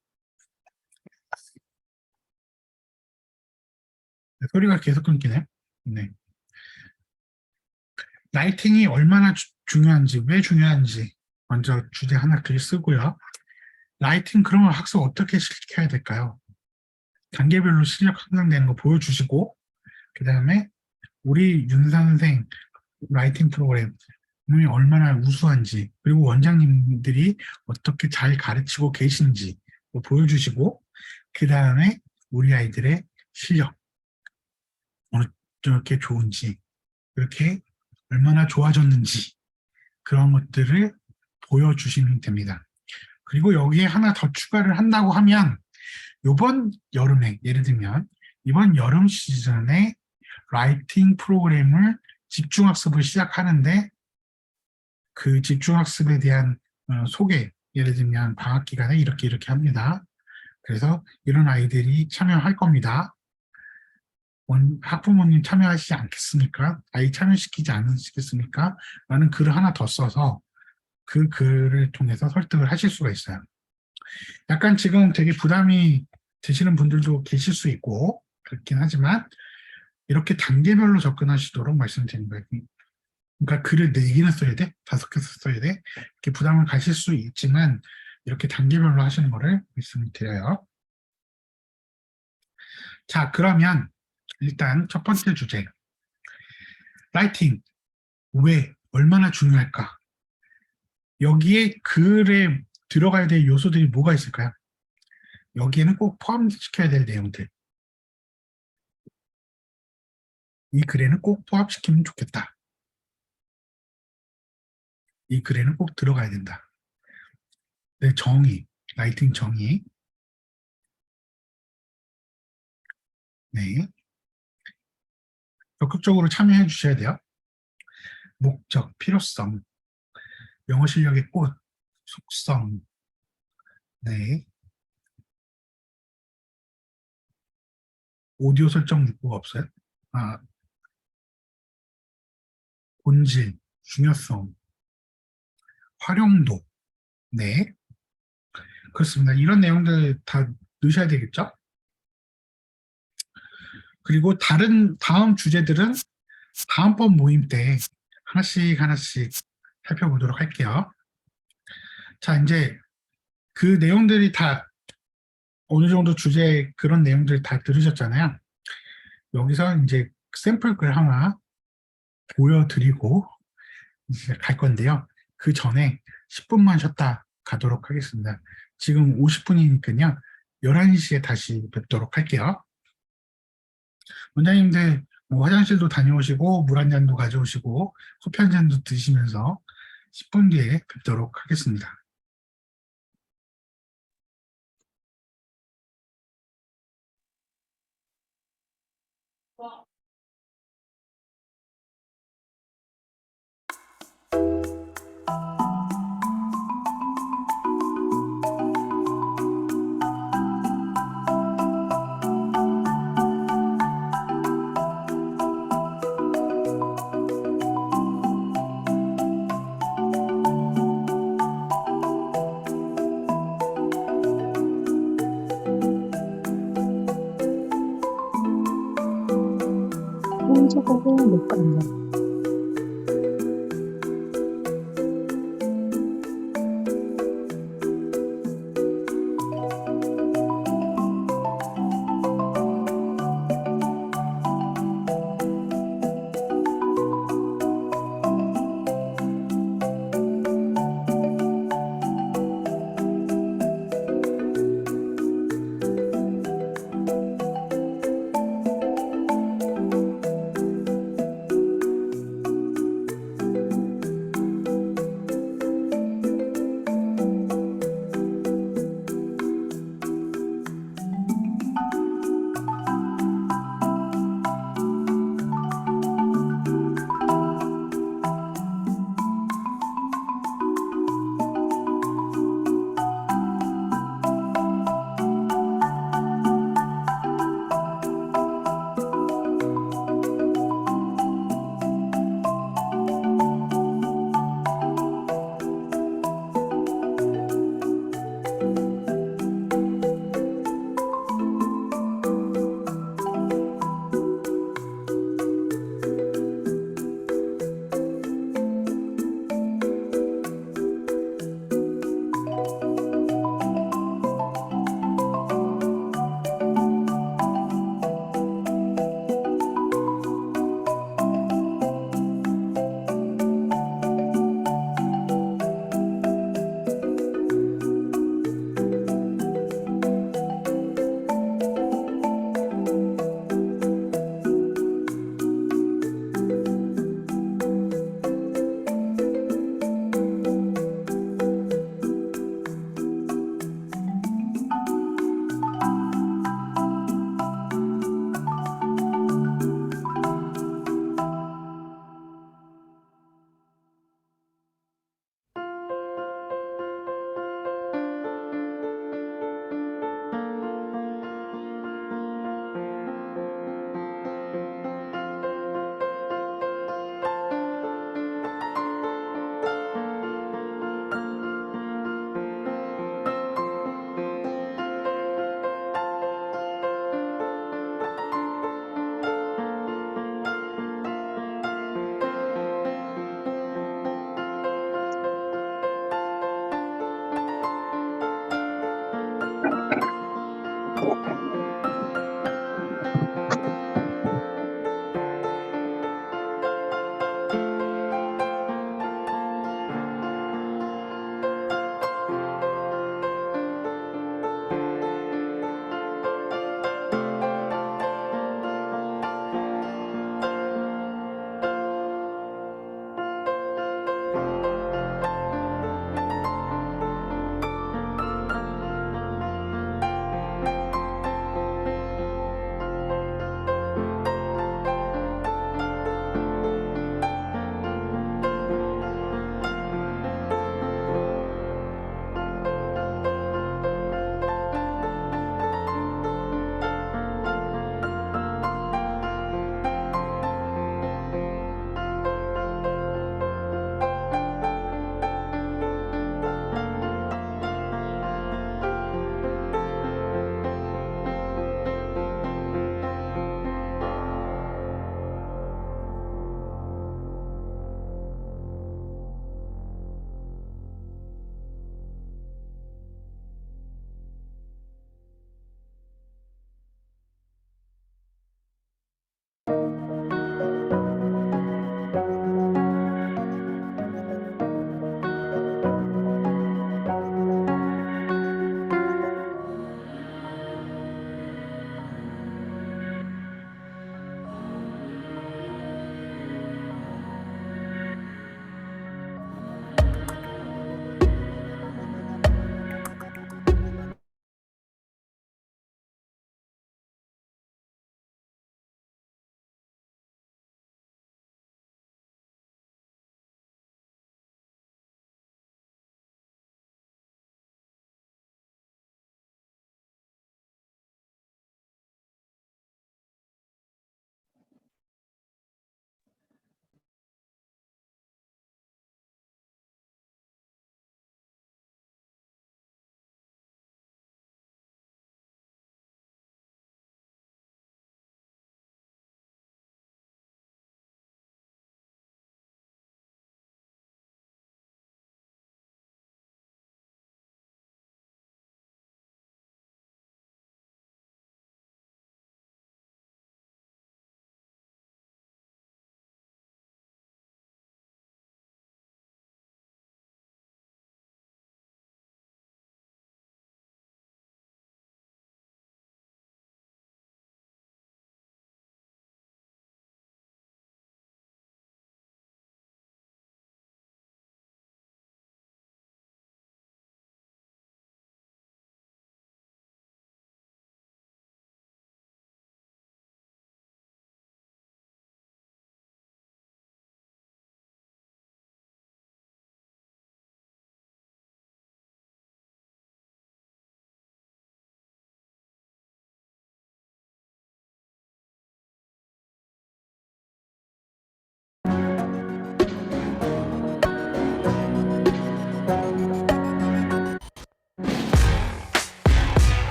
네, 소리가 계속 끊기네요. 네. 라이팅이 얼마나 중요한지, 왜 중요한지 먼저 주제 하나 글 쓰고요. 라이팅 그러면 학습 어떻게 시켜야 될까요? 단계별로 실력 향상되는 거 보여주시고, 그 다음에 우리 윤 선생 라이팅 프로그램이 얼마나 우수한지, 그리고 원장님들이 어떻게 잘 가르치고 계신지 보여주시고, 그 다음에 우리 아이들의 실력, 어떻게 좋은지, 그렇게 얼마나 좋아졌는지, 그런 것들을 보여주시면 됩니다. 그리고 여기에 하나 더 추가를 한다고 하면, 이번 여름에, 예를 들면, 이번 여름 시즌에 라이팅 프로그램을 집중학습을 시작하는데, 그 집중학습에 대한 소개, 예를 들면 방학 기간에 이렇게 합니다. 그래서 이런 아이들이 참여할 겁니다. 학부모님 참여하시지 않겠습니까? 아이 참여시키지 않으시겠습니까? 라는 글을 하나 더 써서 그 글을 통해서 설득을 하실 수가 있어요. 약간 지금 되게 부담이 되시는 분들도 계실 수 있고 그렇긴 하지만 이렇게 단계별로 접근하시도록 말씀드린 거예요. 그러니까 글을 4개나 써야 돼? 5개 써야 돼? 이렇게 부담을 가실 수 있지만 이렇게 단계별로 하시는 거를 말씀드려요. 자, 그러면 일단 첫 번째 주제. 라이팅. 왜? 얼마나 중요할까? 여기에 글에 들어가야 될 요소들이 뭐가 있을까요? 여기에는 꼭 포함시켜야 될 내용들. 이 글에는 꼭 포함시키면 좋겠다. 이 글에는 꼭 들어가야 된다. 네, 정의. 라이팅 정의. 네. 적극적으로 참여해 주셔야 돼요. 목적, 필요성, 영어 실력의 꽃, 속성, 네. 오디오 설정 문구가 없어요? 아, 본질, 중요성, 활용도, 네. 그렇습니다. 이런 내용들 다 넣으셔야 되겠죠? 그리고 다음 주제들은 다음번 모임 때 하나씩 살펴보도록 할게요. 자, 이제 그 내용들이 다 어느 정도 주제 그런 내용들 다 들으셨잖아요. 여기서 이제 샘플 글 하나 보여드리고 이제 갈 건데요. 그 전에 10분만 쉬었다 가도록 하겠습니다. 지금 50분이니까요. 11시에 다시 뵙도록 할게요. 원장님들 뭐 화장실도 다녀오시고 물 한 잔도 가져오시고 커피 한 잔도 드시면서 10분 뒤에 뵙도록 하겠습니다. 한쪽으로 묶어요.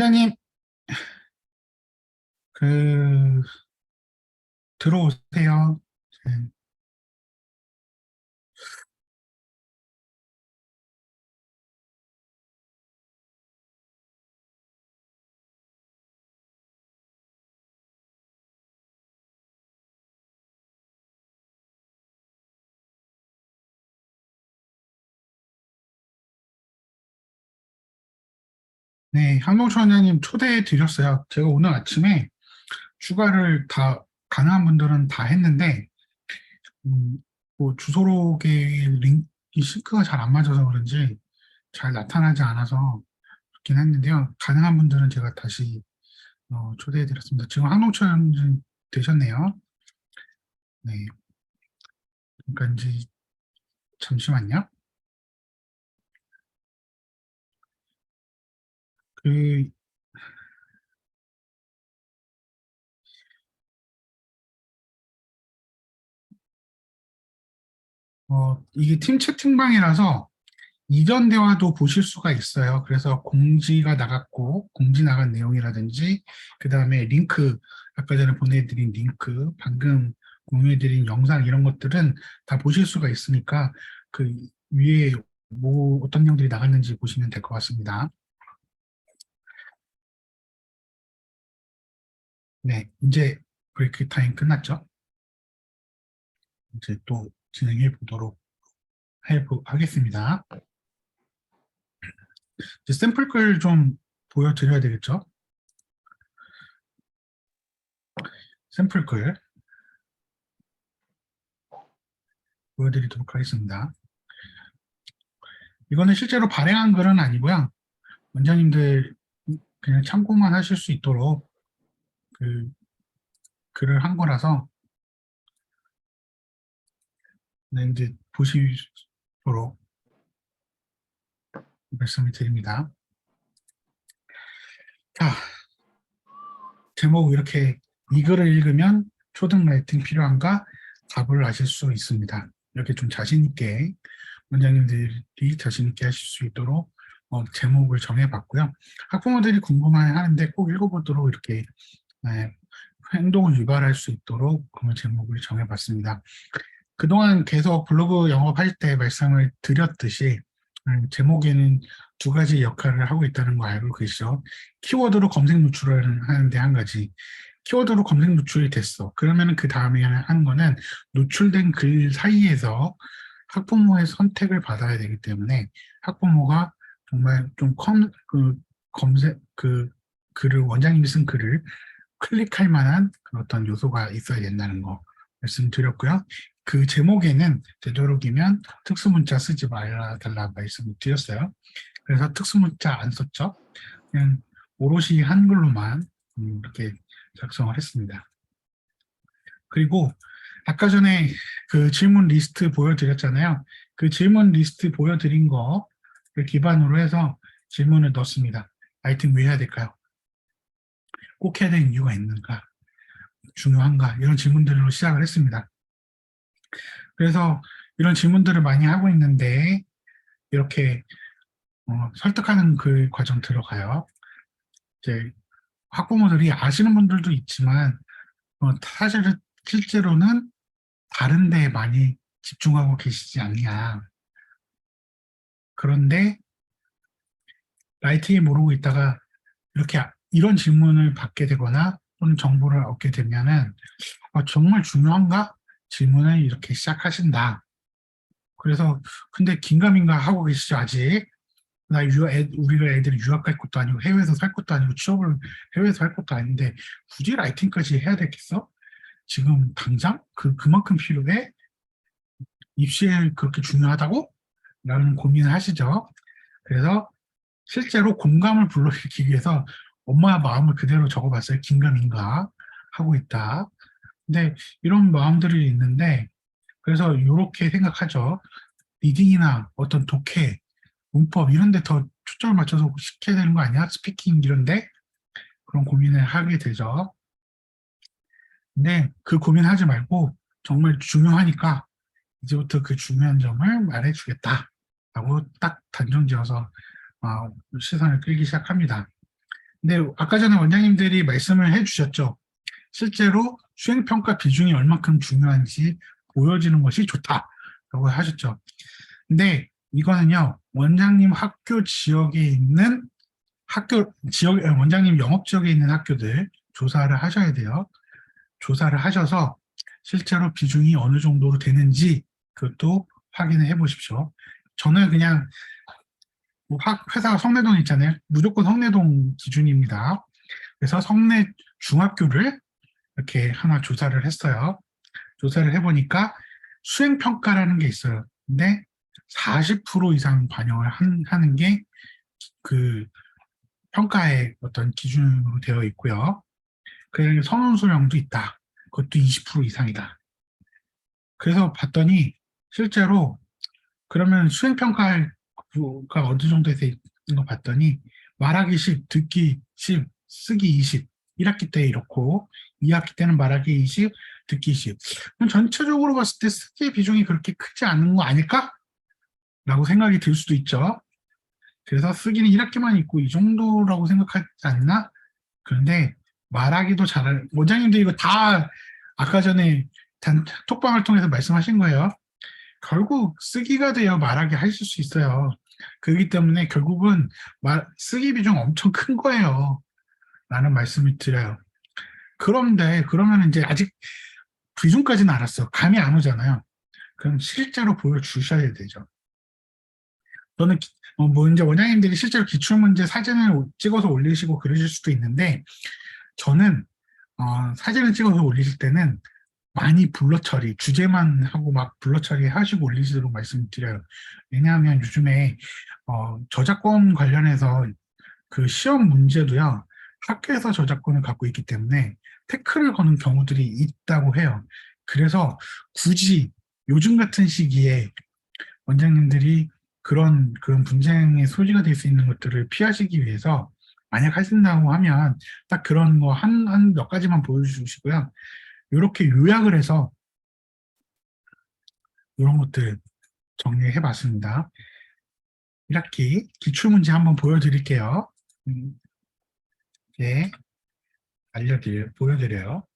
원장님, 그, 들어오세요. 네. 네, 한동철 원장님 초대해 드렸어요. 제가 오늘 아침에 추가를 다, 가능한 분들은 다 했는데, 음, 뭐 주소록의 링이 싱크가 잘 안 맞아서 그런지 잘 나타나지 않아서 그렇긴 했는데요. 가능한 분들은 제가 다시 초대해 드렸습니다. 지금 한동철 원장님 되셨네요. 네, 그러니까 이제 잠시만요. 그, 이게 팀 채팅방이라서 이전 대화도 보실 수가 있어요. 그래서 공지가 나갔고, 공지 나간 내용이라든지, 그 다음에 링크, 아까 전에 보내드린 링크, 방금 공유해드린 영상 이런 것들은 다 보실 수가 있으니까 그 위에 뭐 어떤 내용들이 나갔는지 보시면 될 것 같습니다. 네, 이제 브레이크 타임 끝났죠? 이제 또 진행해 보도록 하겠습니다. 이제 샘플 글 좀 보여드려야 되겠죠? 샘플 글 보여드리도록 하겠습니다. 이거는 실제로 발행한 글은 아니고요. 원장님들 그냥 참고만 하실 수 있도록 그 글을 한 거라서 네, 이제 보시도록 말씀을 드립니다. 자, 제목 이렇게 이 글을 읽으면 초등 라이팅 필요한가 답을 아실 수 있습니다. 이렇게 좀 자신 있게 원장님들이 자신 있게 하실 수 있도록 제목을 정해봤고요. 학부모들이 궁금해하는데 꼭 읽어보도록 이렇게 네, 행동을 유발할 수 있도록 그런 제목을 정해봤습니다. 그동안 계속 블로그 영업할 때 말씀을 드렸듯이 제목에는 두 가지 역할을 하고 있다는 거 알고 계시죠? 키워드로 검색 노출을 하는데 한 가지. 키워드로 검색 노출이 됐어. 그러면 그 다음에 하는 거는 노출된 글 사이에서 학부모의 선택을 받아야 되기 때문에 학부모가 정말 좀 검색, 글을, 원장님이 쓴 글을 클릭할 만한 그런 어떤 요소가 있어야 된다는 거 말씀드렸고요. 그 제목에는 되도록이면 특수문자 쓰지 말아 달라고 말씀을 드렸어요. 그래서 특수문자 안 썼죠. 그냥 오롯이 한글로만 이렇게 작성을 했습니다. 그리고 아까 전에 그 질문 리스트 보여드렸잖아요. 그 질문 리스트 보여드린 거를 기반으로 해서 질문을 넣습니다. 아이템 왜 해야 될까요? 꼭 해야 되는 이유가 있는가? 중요한가? 이런 질문들로 시작을 했습니다. 그래서 이런 질문들을 많이 하고 있는데 이렇게 설득하는 그 과정 들어가요. 이제 학부모들이 아시는 분들도 있지만 사실은 실제로는 다른 데에 많이 집중하고 계시지 않냐. 그런데 라이팅에 모르고 있다가 이렇게 이런 질문을 받게 되거나 또는 정보를 얻게 되면은 정말 중요한가? 질문을 이렇게 시작하신다. 그래서 근데 긴가민가 하고 계시죠 아직? 우리가 애들이 유학 갈 것도 아니고 해외에서 살 것도 아니고 취업을 해외에서 할 것도 아닌데 굳이 라이팅까지 해야 되겠어? 지금 당장 그만큼 필요해? 입시에 그렇게 중요하다고? 라는 고민을 하시죠. 그래서 실제로 공감을 불러일으키기 위해서 엄마 마음을 그대로 적어봤어요. 긴가민가 하고 있다. 근데 이런 마음들이 있는데 그래서 이렇게 생각하죠. 리딩이나 어떤 독해, 문법 이런 데 더 초점을 맞춰서 시켜야 되는 거 아니야? 스피킹 이런데? 그런 고민을 하게 되죠. 근데 그 고민하지 말고 정말 중요하니까 이제부터 그 중요한 점을 말해주겠다. 라고 딱 단정 지어서 시선을 끌기 시작합니다. 근데 아까 전에 원장님들이 말씀을 해주셨죠. 실제로 수행평가 비중이 얼마큼 중요한지 보여지는 것이 좋다라고 하셨죠. 근데 이거는요, 원장님 학교 지역에 있는 원장님 영업 지역에 있는 학교들 조사를 하셔야 돼요. 조사를 하셔서 실제로 비중이 어느 정도로 되는지 그것도 확인을 해 보십시오. 저는 그냥 뭐 회사가 성내동에 있잖아요. 무조건 성내동 기준입니다. 그래서 성내 중학교를 이렇게 하나 조사를 했어요. 조사를 해보니까 수행평가라는 게 있어요. 근데 40% 이상 반영을 하는 게 그 평가의 어떤 기준으로 되어 있고요. 그리고 선원 수령도 있다. 그것도 20% 이상이다. 그래서 봤더니 실제로 그러면 수행평가가 어느 정도 돼서 있는 거 봤더니 말하기 10, 듣기 10, 쓰기 20. 1학기 때 이렇고 2학기 때는 말하기 20, 듣기 10. 그럼 전체적으로 봤을 때 쓰기의 비중이 그렇게 크지 않은 거 아닐까? 라고 생각이 들 수도 있죠. 그래서 쓰기는 1학기만 있고 이 정도라고 생각하지 않나? 그런데 말하기도 원장님도 이거 다 아까 전에 톡방을 통해서 말씀하신 거예요. 결국 쓰기가 돼야 말하기 하실 수 있어요. 그렇기 때문에 결국은 쓰기 비중 엄청 큰 거예요. 라는 말씀을 드려요. 그런데 그러면 이제 아직 비중까지는 알았어. 감이 안 오잖아요. 그럼 실제로 보여주셔야 되죠. 저는 뭐 이제 원장님들이 실제로 기출문제 사진을 찍어서 올리시고 그러실 수도 있는데 저는 사진을 찍어서 올리실 때는 많이 블러 처리, 주제만 하고 막 블러 처리 하시고 올리시도록 말씀드려요. 왜냐하면 요즘에 저작권 관련해서 그 시험 문제도요, 학교에서 저작권을 갖고 있기 때문에 태클을 거는 경우들이 있다고 해요. 그래서 굳이 요즘 같은 시기에 원장님들이 그런 분쟁의 소지가 될 수 있는 것들을 피하시기 위해서 만약 하신다고 하면 딱 그런 거 한 몇 가지만 보여주시고요. 이렇게 요약을 해서 이런 것들 정리해 봤습니다. 1학기 기출문제 한번 보여드릴게요. 예, 보여드려요.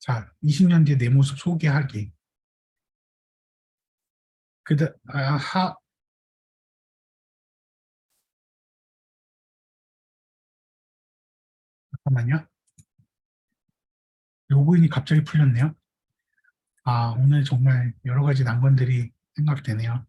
자, 20년 뒤에 내 모습 소개하기. 잠깐만요. 로그인이 갑자기 풀렸네요. 오늘 정말 여러 가지 난관들이 생각되네요.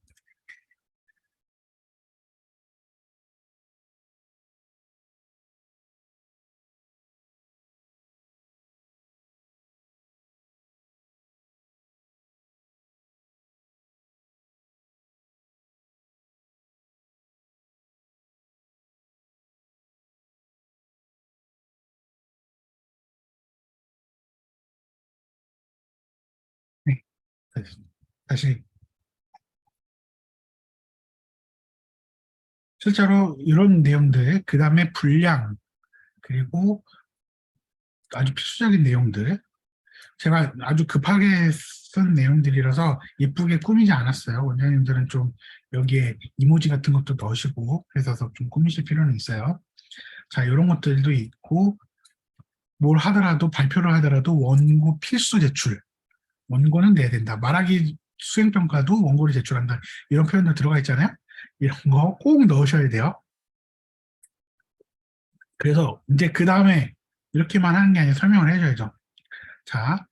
네, 다시 실제로 이런 내용들, 그 다음에 분량, 그리고 아주 필수적인 내용들, 제가 아주 급하게 쓴 내용들이라서 예쁘게 꾸미지 않았어요. 원장님들은 좀 여기에 이모지 같은 것도 넣으시고 해서 좀 꾸미실 필요는 있어요. 자, 이런 것들도 있고, 뭘 하더라도, 발표를 하더라도 원고 필수 제출. 원고는 내야 된다. 말하기 수행평가도 원고를 제출한다. 이런 표현도 들어가 있잖아요. 이런 거 꼭 넣으셔야 돼요. 그래서 이제 그 다음에 이렇게만 하는 게 아니라 설명을 해줘야죠. 자,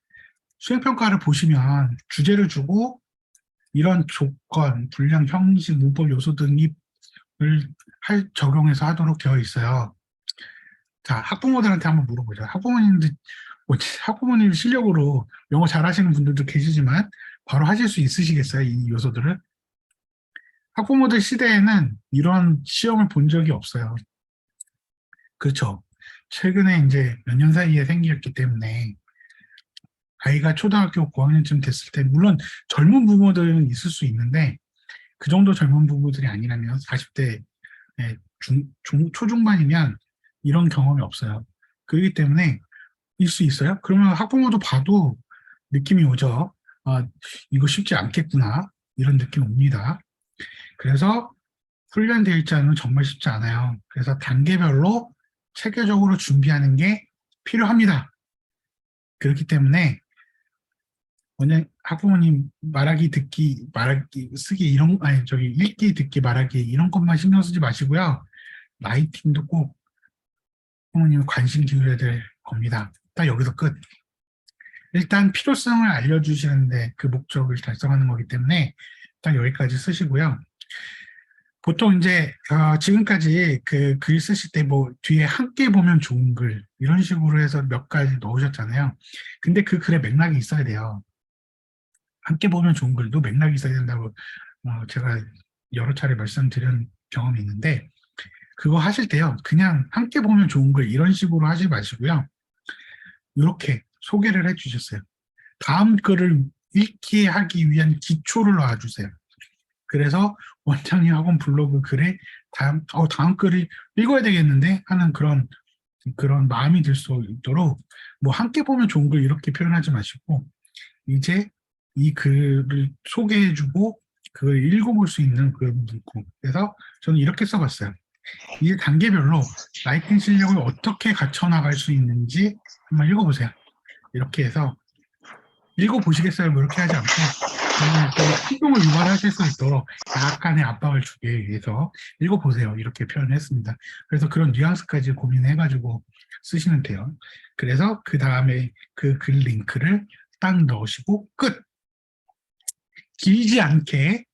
수행평가를 보시면 주제를 주고 이런 조건, 분량, 형식, 문법 요소 등을 적용해서 하도록 되어 있어요. 자, 학부모들한테 한번 물어보죠. 학부모님 실력으로 영어 잘하시는 분들도 계시지만 바로 하실 수 있으시겠어요? 이 요소들을? 학부모들 시대에는 이런 시험을 본 적이 없어요. 그렇죠. 최근에 이제 몇 년 사이에 생겼기 때문에 아이가 초등학교 고학년쯤 됐을 때 물론 젊은 부모들은 있을 수 있는데 그 정도 젊은 부모들이 아니라면 40대 초중반이면 이런 경험이 없어요. 그렇기 때문에 일 수 있어요? 그러면 학부모도 봐도 느낌이 오죠. 이거 쉽지 않겠구나. 이런 느낌 옵니다. 그래서 훈련되어 있지 않으면 정말 쉽지 않아요. 그래서 단계별로 체계적으로 준비하는 게 필요합니다. 그렇기 때문에 원장 학부모님 말하기 듣기 말하기 쓰기 이런 아니 저기 읽기 듣기 말하기 이런 것만 신경 쓰지 마시고요. 라이팅도 꼭 부모님 관심 기울여야 될 겁니다. 딱 여기서 끝. 일단 필요성을 알려주시는데 그 목적을 달성하는 거기 때문에 딱 여기까지 쓰시고요. 보통 이제 지금까지 그 글 쓰실 때 뭐 뒤에 함께 보면 좋은 글 이런 식으로 해서 몇 가지 넣으셨잖아요. 근데 그 글에 맥락이 있어야 돼요. 함께 보면 좋은 글도 맥락이 있어야 된다고 제가 여러 차례 말씀드린 경험이 있는데 그거 하실 때요. 그냥 함께 보면 좋은 글 이런 식으로 하지 마시고요. 이렇게 소개를 해주셨어요. 다음 글을 읽게 하기 위한 기초를 놔주세요. 그래서 원장님 학원 블로그 글에 다음 글을 읽어야 되겠는데 하는 그런 마음이 들 수 있도록 뭐 함께 보면 좋은 글 이렇게 표현하지 마시고 이제 이 글을 소개해주고 그걸 읽어볼 수 있는 그런 문구. 그래서 저는 이렇게 써봤어요. 이 단계별로 라이팅 실력을 어떻게 갖춰나갈 수 있는지 한번 읽어보세요. 이렇게 해서 읽어보시겠어요? 뭐 이렇게 하지 않고 정말 그 충동을 유발하실 수 있도록 약간의 압박을 주기 위해서 읽어보세요. 이렇게 표현했습니다. 그래서 그런 뉘앙스까지 고민해가지고 쓰시면 돼요. 그래서 그 다음에 그 글 링크를 딱 넣으시고 끝! 길지 않게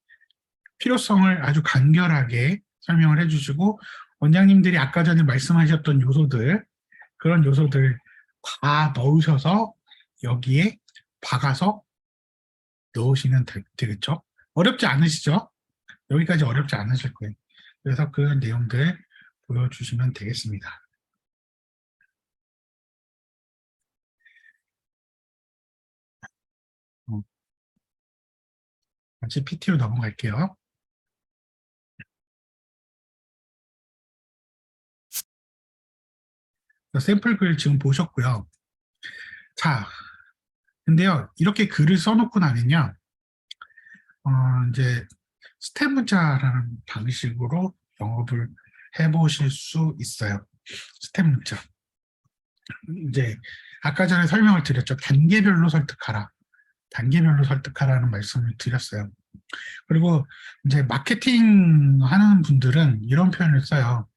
필요성을 아주 간결하게 설명을 해주시고 원장님들이 아까 전에 말씀하셨던 요소들 그런 요소들 다 넣으셔서 여기에 박아서 넣으시면 되겠죠. 어렵지 않으시죠? 여기까지 어렵지 않으실 거예요. 그래서 그 내용들 보여주시면 되겠습니다. 다시 PT로 넘어갈게요. 샘플 글 지금 보셨고요. 자, 근데요, 이렇게 글을 써놓고 나면요, 이제 스텝 문자라는 방식으로 영업을 해보실 수 있어요. 스텝 문자. 이제 아까 전에 설명을 드렸죠. 단계별로 설득하라. 단계별로 설득하라는 말씀을 드렸어요. 그리고 이제 마케팅 하는 분들은 이런 표현을 써요.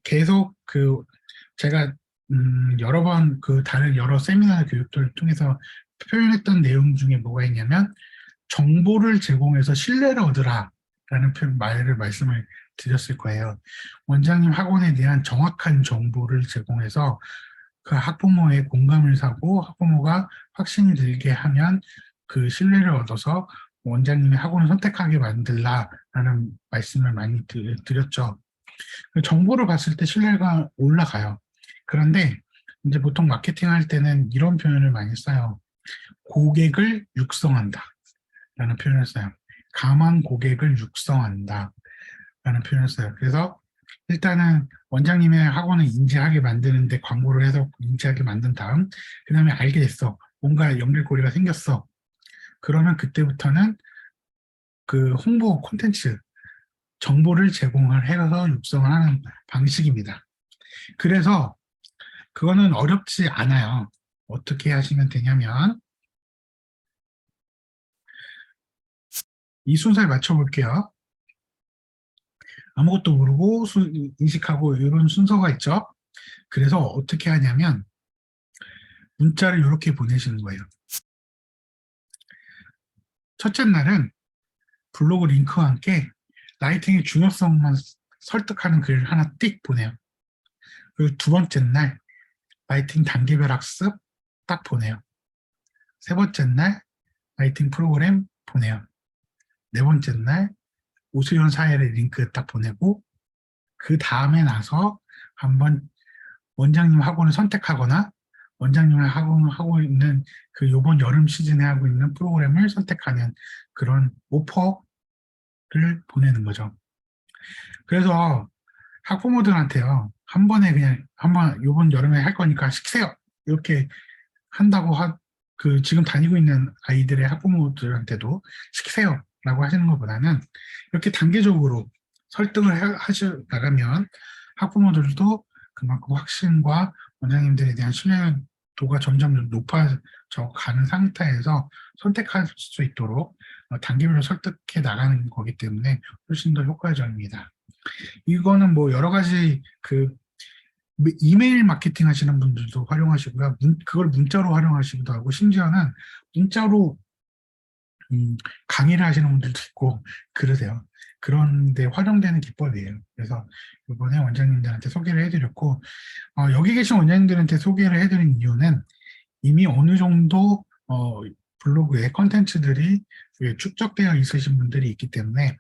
계속 제가 여러 번 그 다른 여러 세미나 교육들을 통해서 표현했던 내용 중에 뭐가 있냐면 정보를 제공해서 신뢰를 얻으라 라는 말씀을 드렸을 거예요. 원장님 학원에 대한 정확한 정보를 제공해서 그 학부모의 공감을 사고 학부모가 확신이 들게 하면 그 신뢰를 얻어서 원장님의 학원을 선택하게 만들라라는 말씀을 많이 드렸죠. 정보를 봤을 때 신뢰가 올라가요. 그런데 이제 보통 마케팅 할 때는 이런 표현을 많이 써요. 고객을 육성한다 라는 표현을 써요. 강한 고객을 육성한다 라는 표현을 써요. 그래서 일단은 원장님의 학원을 인지하게 만드는데 광고를 해서 인지하게 만든 다음 그 다음에 알게 됐어. 뭔가 연결고리가 생겼어. 그러면 그때부터는 그 홍보 콘텐츠 정보를 제공을 해서 육성을 하는 방식입니다. 그래서 그거는 어렵지 않아요. 어떻게 하시면 되냐면 이 순서에 맞춰볼게요. 아무것도 모르고 인식하고 이런 순서가 있죠. 그래서 어떻게 하냐면 문자를 이렇게 보내시는 거예요. 첫째 날은 블로그 링크와 함께 라이팅의 중요성만 설득하는 글 하나 띡 보내요. 그리고 두 번째 날 라이팅 단계별 학습 딱 보내요. 세 번째 날 라이팅 프로그램 보내요. 네 번째 날 오수연 사회의 링크 딱 보내고 그 다음에 나서 한번 원장님 학원을 선택하거나 원장님을 하고 있는 그 요번 여름 시즌에 하고 있는 프로그램을 선택하는 그런 오퍼를 보내는 거죠. 그래서 학부모들한테요, 한 번에 그냥 한번 요번 여름에 할 거니까 시키세요. 이렇게 한다고 지금 다니고 있는 아이들의 학부모들한테도 시키세요. 라고 하시는 것보다는 이렇게 단계적으로 설득을 하시 나가면 학부모들도 그만큼 확신과 원장님들에 대한 신뢰도가 점점 높아져 가는 상태에서 선택할 수 있도록 단계별로 설득해 나가는 거기 때문에 훨씬 더 효과적입니다. 이거는 뭐 여러 가지 그 이메일 마케팅 하시는 분들도 활용하시고요. 그걸 문자로 활용하시기도 하고, 심지어는 문자로 강의를 하시는 분들도 있고 그러세요. 그런데 활용되는 기법이에요. 그래서 이번에 원장님들한테 소개를 해드렸고, 여기 계신 원장님들한테 소개를 해드린 이유는 이미 어느 정도 블로그에 컨텐츠들이 축적되어 있으신 분들이 있기 때문에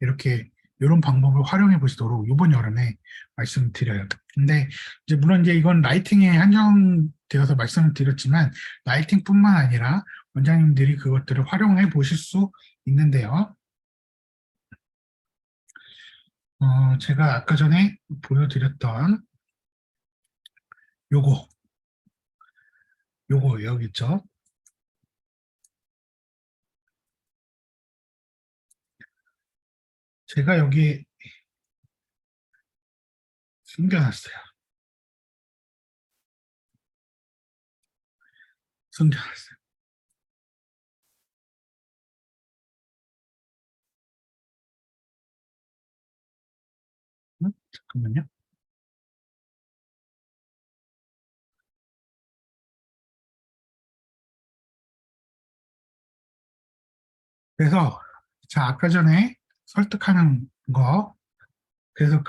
이렇게 이런 방법을 활용해 보시도록 이번 여름에 말씀드려요. 근데 이제 물론 이제 이건 라이팅에 한정되어서 말씀을 드렸지만 라이팅뿐만 아니라 원장님들이 그것들을 활용해 보실 수 있는데요. 제가 아까 전에 보여드렸던 요거 여기 있죠. 제가 여기 숨겨놨어요. 숨겨놨어요. 잠깐만요. 그래서 자, 아까 전에 설득하는 거, 그래서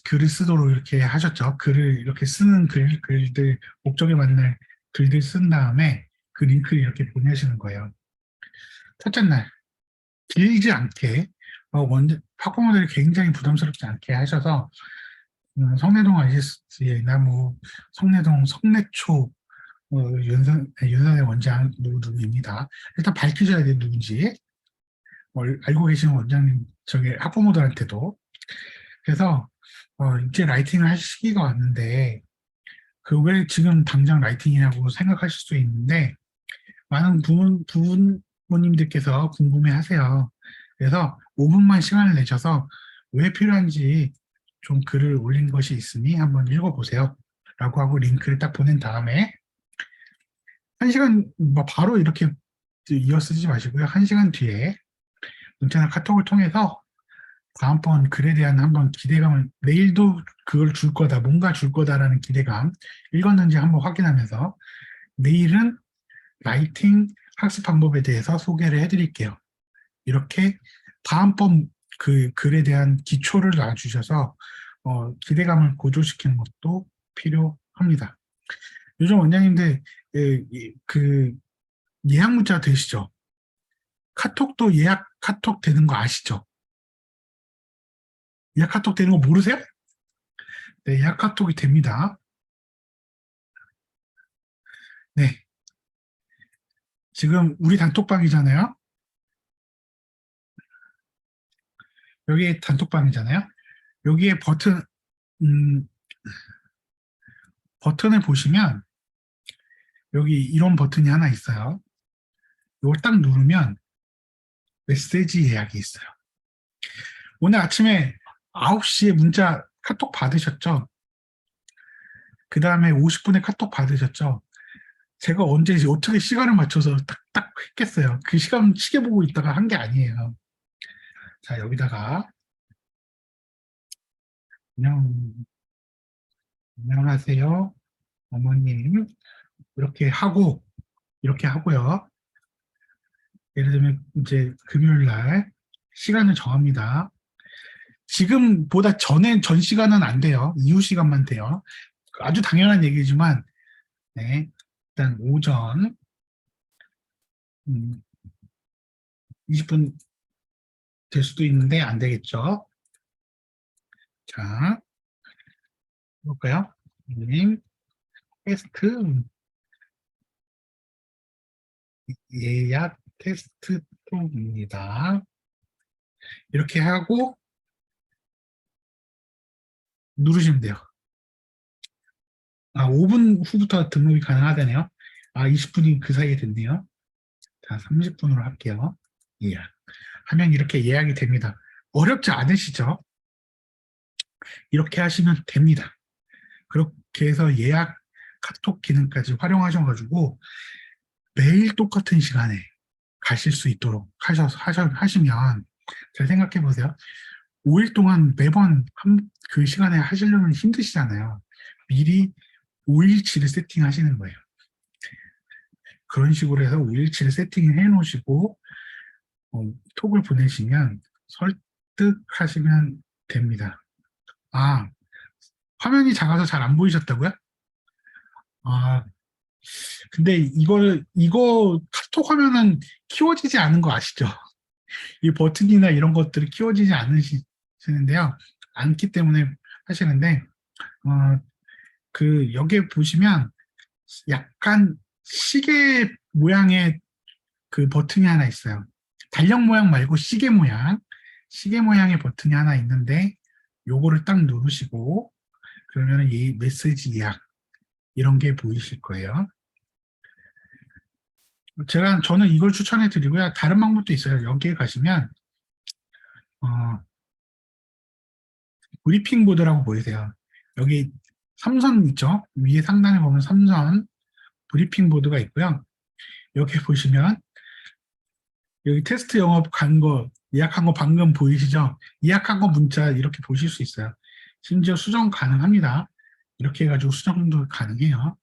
글을 쓰도록 이렇게 하셨죠. 글을 이렇게 쓰는 글들, 목적에 맞는 글들 쓴 다음에 그 링크를 이렇게 보내시는 거예요. 첫째 날, 길지 않게, 학부모들이 굉장히 부담스럽지 않게 하셔서, 성내동 IS나 뭐, 성내동 성내초, 윤선의 원장 누구입니다. 일단 밝히셔야 돼요, 누군지. 알고 계시는 원장님, 학부모들한테도. 그래서, 이제 라이팅을 할 시기가 왔는데, 그 왜 지금 당장 라이팅이라고 생각하실 수 있는데, 많은 부모님들께서 궁금해 하세요. 그래서 5분만 시간을 내셔서 왜 필요한지 좀 글을 올린 것이 있으니 한번 읽어보세요. 라고 하고 링크를 딱 보낸 다음에 1시간, 뭐 바로 이렇게 이어 쓰지 마시고요. 1시간 뒤에 문자나 카톡을 통해서 다음번 글에 대한 한번 기대감을, 내일도 그걸 줄 거다, 뭔가 줄 거다라는 기대감, 읽었는지 한번 확인하면서 내일은 라이팅 학습 방법에 대해서 소개를 해드릴게요. 이렇게 다음번 그 글에 대한 기초를 놔주셔서 기대감을 고조시키는 것도 필요합니다. 요즘 원장님들 그 예약 문자 되시죠? 카톡도 예약 카톡 되는 거 아시죠? 예약 카톡 되는 거 모르세요? 네, 예약 카톡이 됩니다. 네, 지금 우리 단톡방이잖아요. 여기 단톡방이잖아요. 여기에 음, 버튼을 보시면 여기 이런 버튼이 하나 있어요. 이걸 딱 누르면 메시지 예약이 있어요. 오늘 아침에 9시에 문자 카톡 받으셨죠? 그 다음에 50분에 카톡 받으셨죠? 제가 언제 어떻게 시간을 맞춰서 딱딱 했겠어요. 그 시간 시계 보고 있다가 한 게 아니에요. 자, 여기다가 안녕, 안녕하세요, 어머님. 이렇게 하고요. 예를 들면 이제 금요일 날 시간을 정합니다. 지금보다 전 시간은 안 돼요. 이후 시간만 돼요. 아주 당연한 얘기지만, 네, 일단 오전 20분 될 수도 있는데 안 되겠죠. 자, 볼까요? 님, 테스트 예약 테스트 톡입니다. 이렇게 하고 누르시면 돼요. 5분 후부터 등록이 가능하다네요. 20분이 그 사이에 됐네요. 자, 30분으로 할게요. 예약. 하면 이렇게 예약이 됩니다. 어렵지 않으시죠? 이렇게 하시면 됩니다. 그렇게 해서 예약 카톡 기능까지 활용하셔가지고 매일 똑같은 시간에 가실 수 있도록 하시면 잘 생각해 보세요. 5일 동안 매번 그 시간에 하시려면 힘드시잖아요. 미리 5일치를 세팅하시는 거예요. 그런 식으로 해서 5일치를 세팅을 해 놓으시고 톡을 보내시면 설득하시면 됩니다. 아, 화면이 작아서 잘 안 보이셨다고요? 아, 근데 이거 카톡 화면은 키워지지 않은 거 아시죠? 이 버튼이나 이런 것들이 키워지지 않으시는데요. 않기 때문에 하시는데, 여기에 보시면 약간 시계 모양의 그 버튼이 하나 있어요. 달력 모양 말고 시계 모양의 버튼이 하나 있는데, 요거를 딱 누르시고, 그러면 이 메시지 예약, 이런 게 보이실 거예요. 저는 이걸 추천해 드리고요. 다른 방법도 있어요. 여기에 가시면, 어, 브리핑 보드라고 보이세요. 여기 삼선 있죠? 위에 상단에 보면 삼선 브리핑 보드가 있고요. 여기 보시면, 여기 테스트 영업 간 거, 예약한 거 방금 보이시죠? 예약한 거 문자 이렇게 보실 수 있어요. 심지어 수정 가능합니다. 이렇게 해가지고 수정도 가능해요.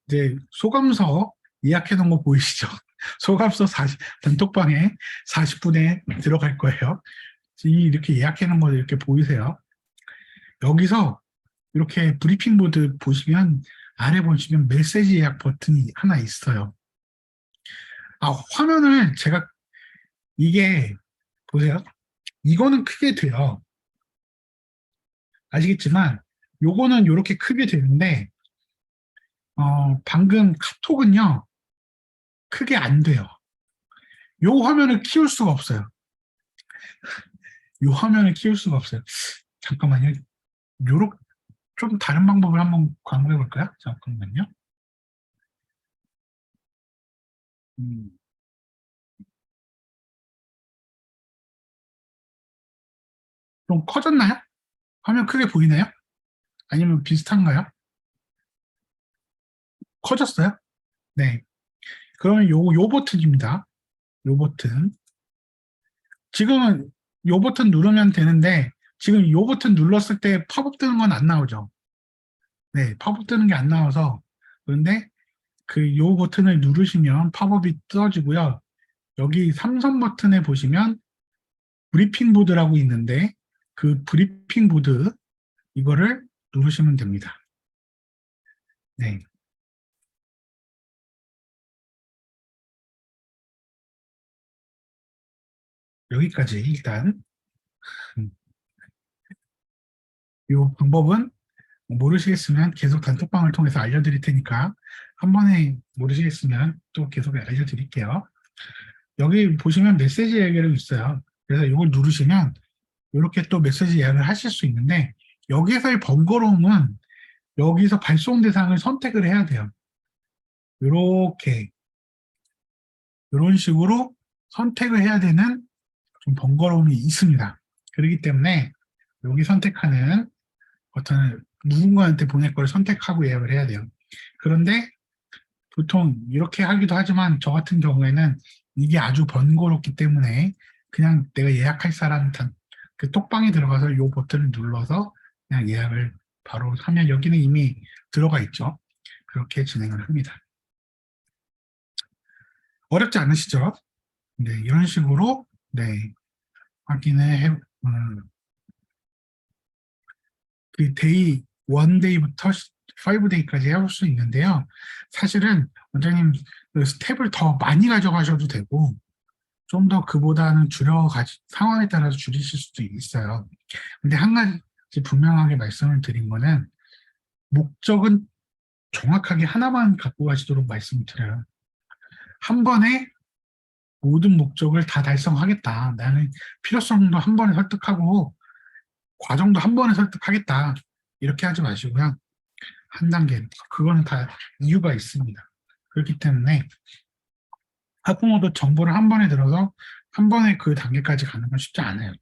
이제 소감서 예약해 놓은 거 보이시죠? 소감서 단톡방에 40분에 들어갈 거예요. 이렇게 예약해 놓은 거 이렇게 보이세요? 여기서 이렇게 브리핑 보드 보시면 아래 보시면 메시지 예약 버튼이 하나 있어요. 화면을 이게 보세요. 이거는 크게 돼요. 아시겠지만 요거는 이렇게 크게 되는데 방금 카톡은요 크게 안 돼요. 요 화면을 키울 수가 없어요. 요 화면을 키울 수가 없어요. 잠깐만요. 요렇게 좀 다른 방법을 한번 광고해 볼까요? 잠깐만요. 음, 좀 커졌나요? 화면 크게 보이나요? 아니면 비슷한가요? 커졌어요? 네. 그러면 요 버튼입니다. 요 버튼. 지금은 요 버튼 누르면 되는데 지금 요 버튼 눌렀을 때 팝업 뜨는 건 안 나오죠. 네, 팝업 뜨는 게 안 나와서 그런데 요 버튼을 누르시면 팝업이 떠지고요. 여기 삼성 버튼에 보시면 브리핑 보드라고 있는데 그 브리핑 보드 이거를 누르시면 됩니다. 네, 여기까지 일단 이 방법은 모르시겠으면 계속 단톡방을 통해서 알려드릴 테니까 한 번에 모르시겠으면 또 계속 알려드릴게요. 여기 보시면 메시지 예약이 있어요. 그래서 이걸 누르시면 이렇게 또 메시지 예약을 하실 수 있는데 여기에서의 번거로움은 여기서 발송 대상을 선택을 해야 돼요. 이렇게 이런 식으로 선택을 해야 되는 좀 번거로움이 있습니다. 그렇기 때문에 여기 선택하는 버튼을 누군가한테 보낼 걸 선택하고 예약을 해야 돼요. 그런데 보통 이렇게 하기도 하지만 저 같은 경우에는 이게 아주 번거롭기 때문에 그냥 내가 예약할 사람 그 톡방에 들어가서 이 버튼을 눌러서 그냥 예약을 바로 하면 여기는 이미 들어가 있죠. 그렇게 진행을 합니다. 어렵지 않으시죠? 네, 이런 식으로 네, 확인을 그 데이, 원데이부터 5데이까지 해볼 수 있는데요. 사실은 원장님 그 스텝을 더 많이 가져가셔도 되고 좀 더 그보다는 상황에 따라서 줄이실 수도 있어요. 근데 한 가지 분명하게 말씀을 드린 거는 목적은 정확하게 하나만 갖고 가시도록 말씀을 드려요. 한 번에 모든 목적을 다 달성하겠다. 나는 필요성도 한 번에 설득하고 과정도 한 번에 설득하겠다. 이렇게 하지 마시고요. 한 단계. 그거는 다 이유가 있습니다. 그렇기 때문에 학부모도 정보를 한 번에 들어서 한 번에 그 단계까지 가는 건 쉽지 않아요.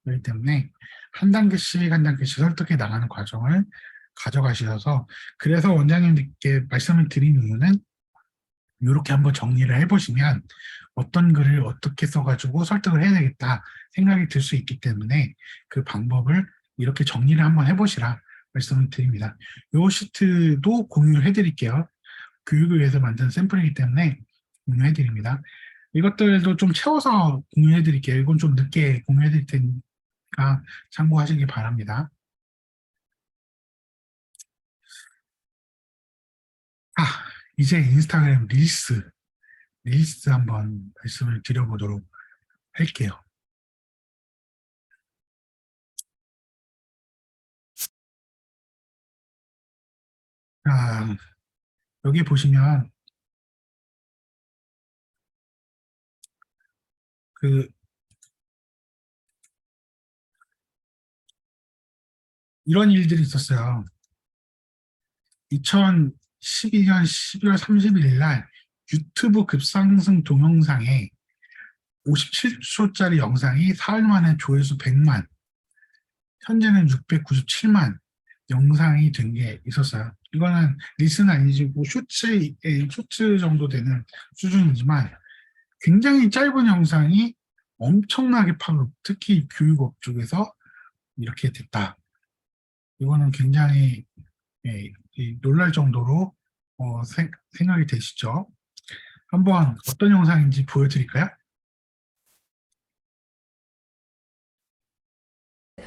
그렇기 때문에 한 단계씩 설득해 나가는 과정을 가져가셔서 그래서 원장님께 말씀을 드린 이유는 이렇게 한번 정리를 해보시면 어떤 글을 어떻게 써가지고 설득을 해야 되겠다 생각이 들 수 있기 때문에 그 방법을 이렇게 정리를 한번 해보시라 말씀을 드립니다. 이 시트도 공유해 드릴게요. 교육을 위해서 만든 샘플이기 때문에 공유해 드립니다. 이것들도 좀 채워서 공유해 드릴게요. 이건 좀 늦게 공유해 드릴 테니까 참고하시기 바랍니다. 아, 이제 인스타그램 릴스 한번 말씀을 드려보도록 할게요. 자, 여기 보시면 그 이런 일들이 있었어요. 2012년 12월 31일 날 유튜브 급상승 동영상에 57초짜리 영상이 사흘 만에 조회수 100만, 현재는 697만 영상이 된 게 있었어요. 이거는 리스는 아니지 뭐 쇼츠 정도 되는 수준이지만 굉장히 짧은 영상이 엄청나게 파급, 특히 교육업 쪽에서 이렇게 됐다. 이거는 굉장히 놀랄 정도로 생각이 되시죠? 한번 어떤 영상인지 보여드릴까요?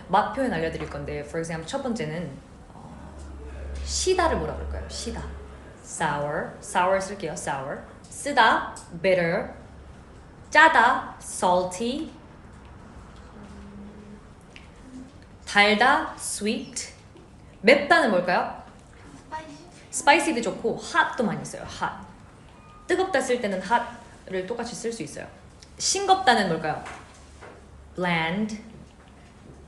맛 표현 알려드릴 건데, for example, 첫 번째는 시다를 뭐라 그럴까요? 시다. sour 쓸게요. sour. 쓰다, bitter. 짜다, salty. 달다, sweet. 맵다는 뭘까요? spicy도 좋고 hot도 많이 써요. hot. 뜨겁다 쓸 때는 hot를 똑같이 쓸 수 있어요. 싱겁다는 뭘까요? bland.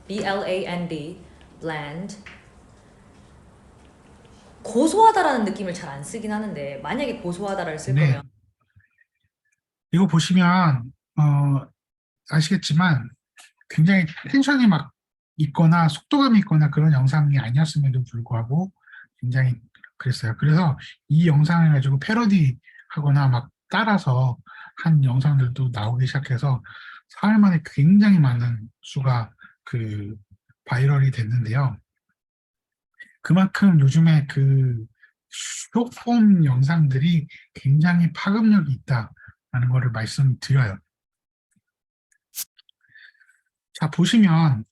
B-L-A-N-D, bland. 고소하다라는 느낌을 잘 안 쓰긴 하는데 만약에 고소하다를 쓸 네. 거면 이거 보시면 아시겠지만 굉장히 텐션이 막 있거나 속도감이 있거나 그런 영상이 아니었음에도 불구하고 굉장히 그랬어요. 그래서 이 영상을 가지고 패러디 하거나 막 따라서 한 영상들도 나오기 시작해서 사흘 만에 굉장히 많은 수가 그 바이럴이 됐는데요. 그만큼 요즘에 그 숏폼 영상들이 굉장히 파급력이 있다라는 것을 말씀드려요. 자, 보시면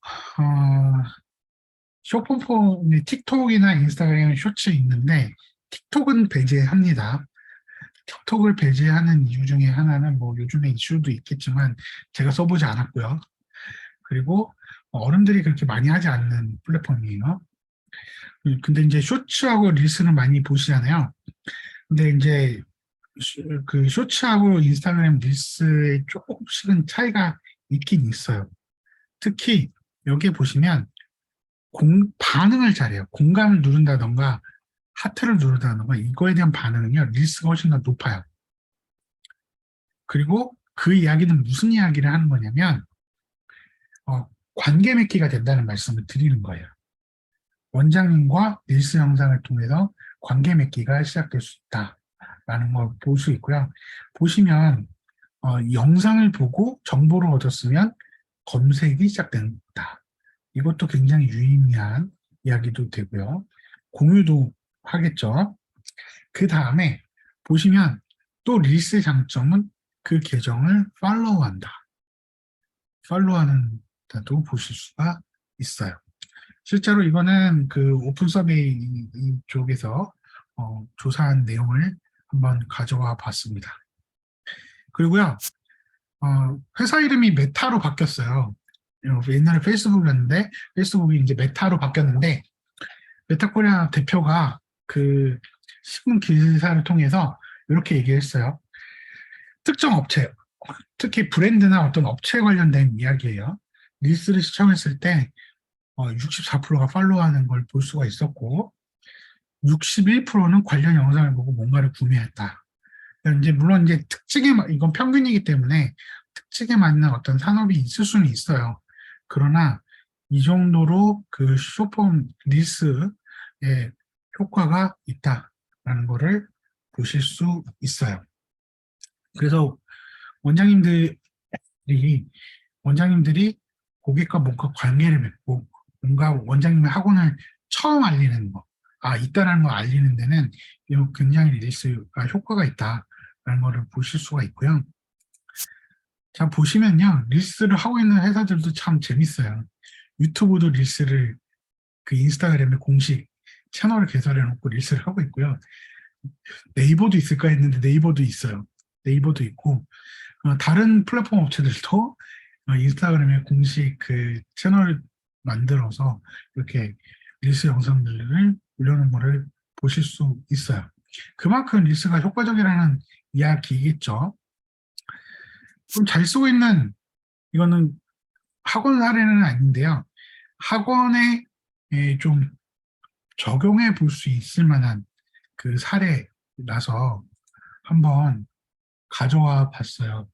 숏폼 틱톡이나 인스타그램 쇼츠 있는데 틱톡은 배제합니다. 틱톡을 배제하는 이유 중에 하나는 뭐 요즘에 이슈도 있겠지만 제가 써보지 않았고요. 그리고 어른들이 그렇게 많이 하지 않는 플랫폼이에요. 근데 이제 쇼츠하고 릴스는 많이 보시잖아요. 근데 이제 그 쇼츠하고 인스타그램 릴스에 조금씩은 차이가 있긴 있어요. 특히 여기 보시면 반응을 잘해요. 공감을 누른다던가 하트를 누른다던가 이거에 대한 반응은요. 릴스가 훨씬 더 높아요. 그리고 그 이야기는 무슨 이야기를 하는 거냐면 관계 맺기가 된다는 말씀을 드리는 거예요. 원장님과 릴스 영상을 통해서 관계 맺기가 시작될 수 있다라는 걸 볼 수 있고요. 보시면 영상을 보고 정보를 얻었으면 검색이 시작된다. 이것도 굉장히 유의미한 이야기도 되고요. 공유도 하겠죠. 그 다음에 보시면 또 릴스의 장점은 그 계정을 팔로우한다. 팔로우하는 데도 보실 수가 있어요. 실제로 이거는 그 오픈 서베이 쪽에서 조사한 내용을 한번 가져와 봤습니다. 그리고요, 회사 이름이 메타로 바뀌었어요. 옛날에 페이스북이었는데 페이스북이 이제 메타로 바뀌었는데 메타코리아 대표가 그 신문 기사를 통해서 이렇게 얘기했어요. 특정 업체, 특히 브랜드나 어떤 업체에 관련된 이야기예요. 릴스를 시청했을 때 64%가 팔로우하는 걸 볼 수가 있었고 61%는 관련 영상을 보고 뭔가를 구매했다. 이제 물론 이제 이건 평균이기 때문에 특징에 맞는 어떤 산업이 있을 수는 있어요. 그러나 이 정도로 그 숏폼 릴스의 효과가 있다라는 거를 보실 수 있어요. 그래서 원장님들이 원장님들이 고객과 뭔가 관계를 맺고 뭔가 원장님의 학원을 처음 알리는 거, 있다라는 걸 알리는 데는 이거 굉장히 릴스가 효과가 있다라는 거를 보실 수가 있고요. 자, 보시면요. 릴스를 하고 있는 회사들도 참 재밌어요. 유튜브도 릴스를 그 인스타그램에 공식 채널을 개설해 놓고 릴스를 하고 있고요. 네이버도 있을까 했는데 네이버도 있어요. 네이버도 있고, 다른 플랫폼 업체들도 인스타그램에 공식 그 채널을 만들어서 이렇게 릴스 영상들을 올려놓은 거를 보실 수 있어요. 그만큼 릴스가 효과적이라는 이야기겠죠. 좀 잘 쓰고 있는, 이거는 학원 사례는 아닌데요. 학원에 좀 적용해 볼 수 있을 만한 그 사례라서 한번 가져와 봤어요.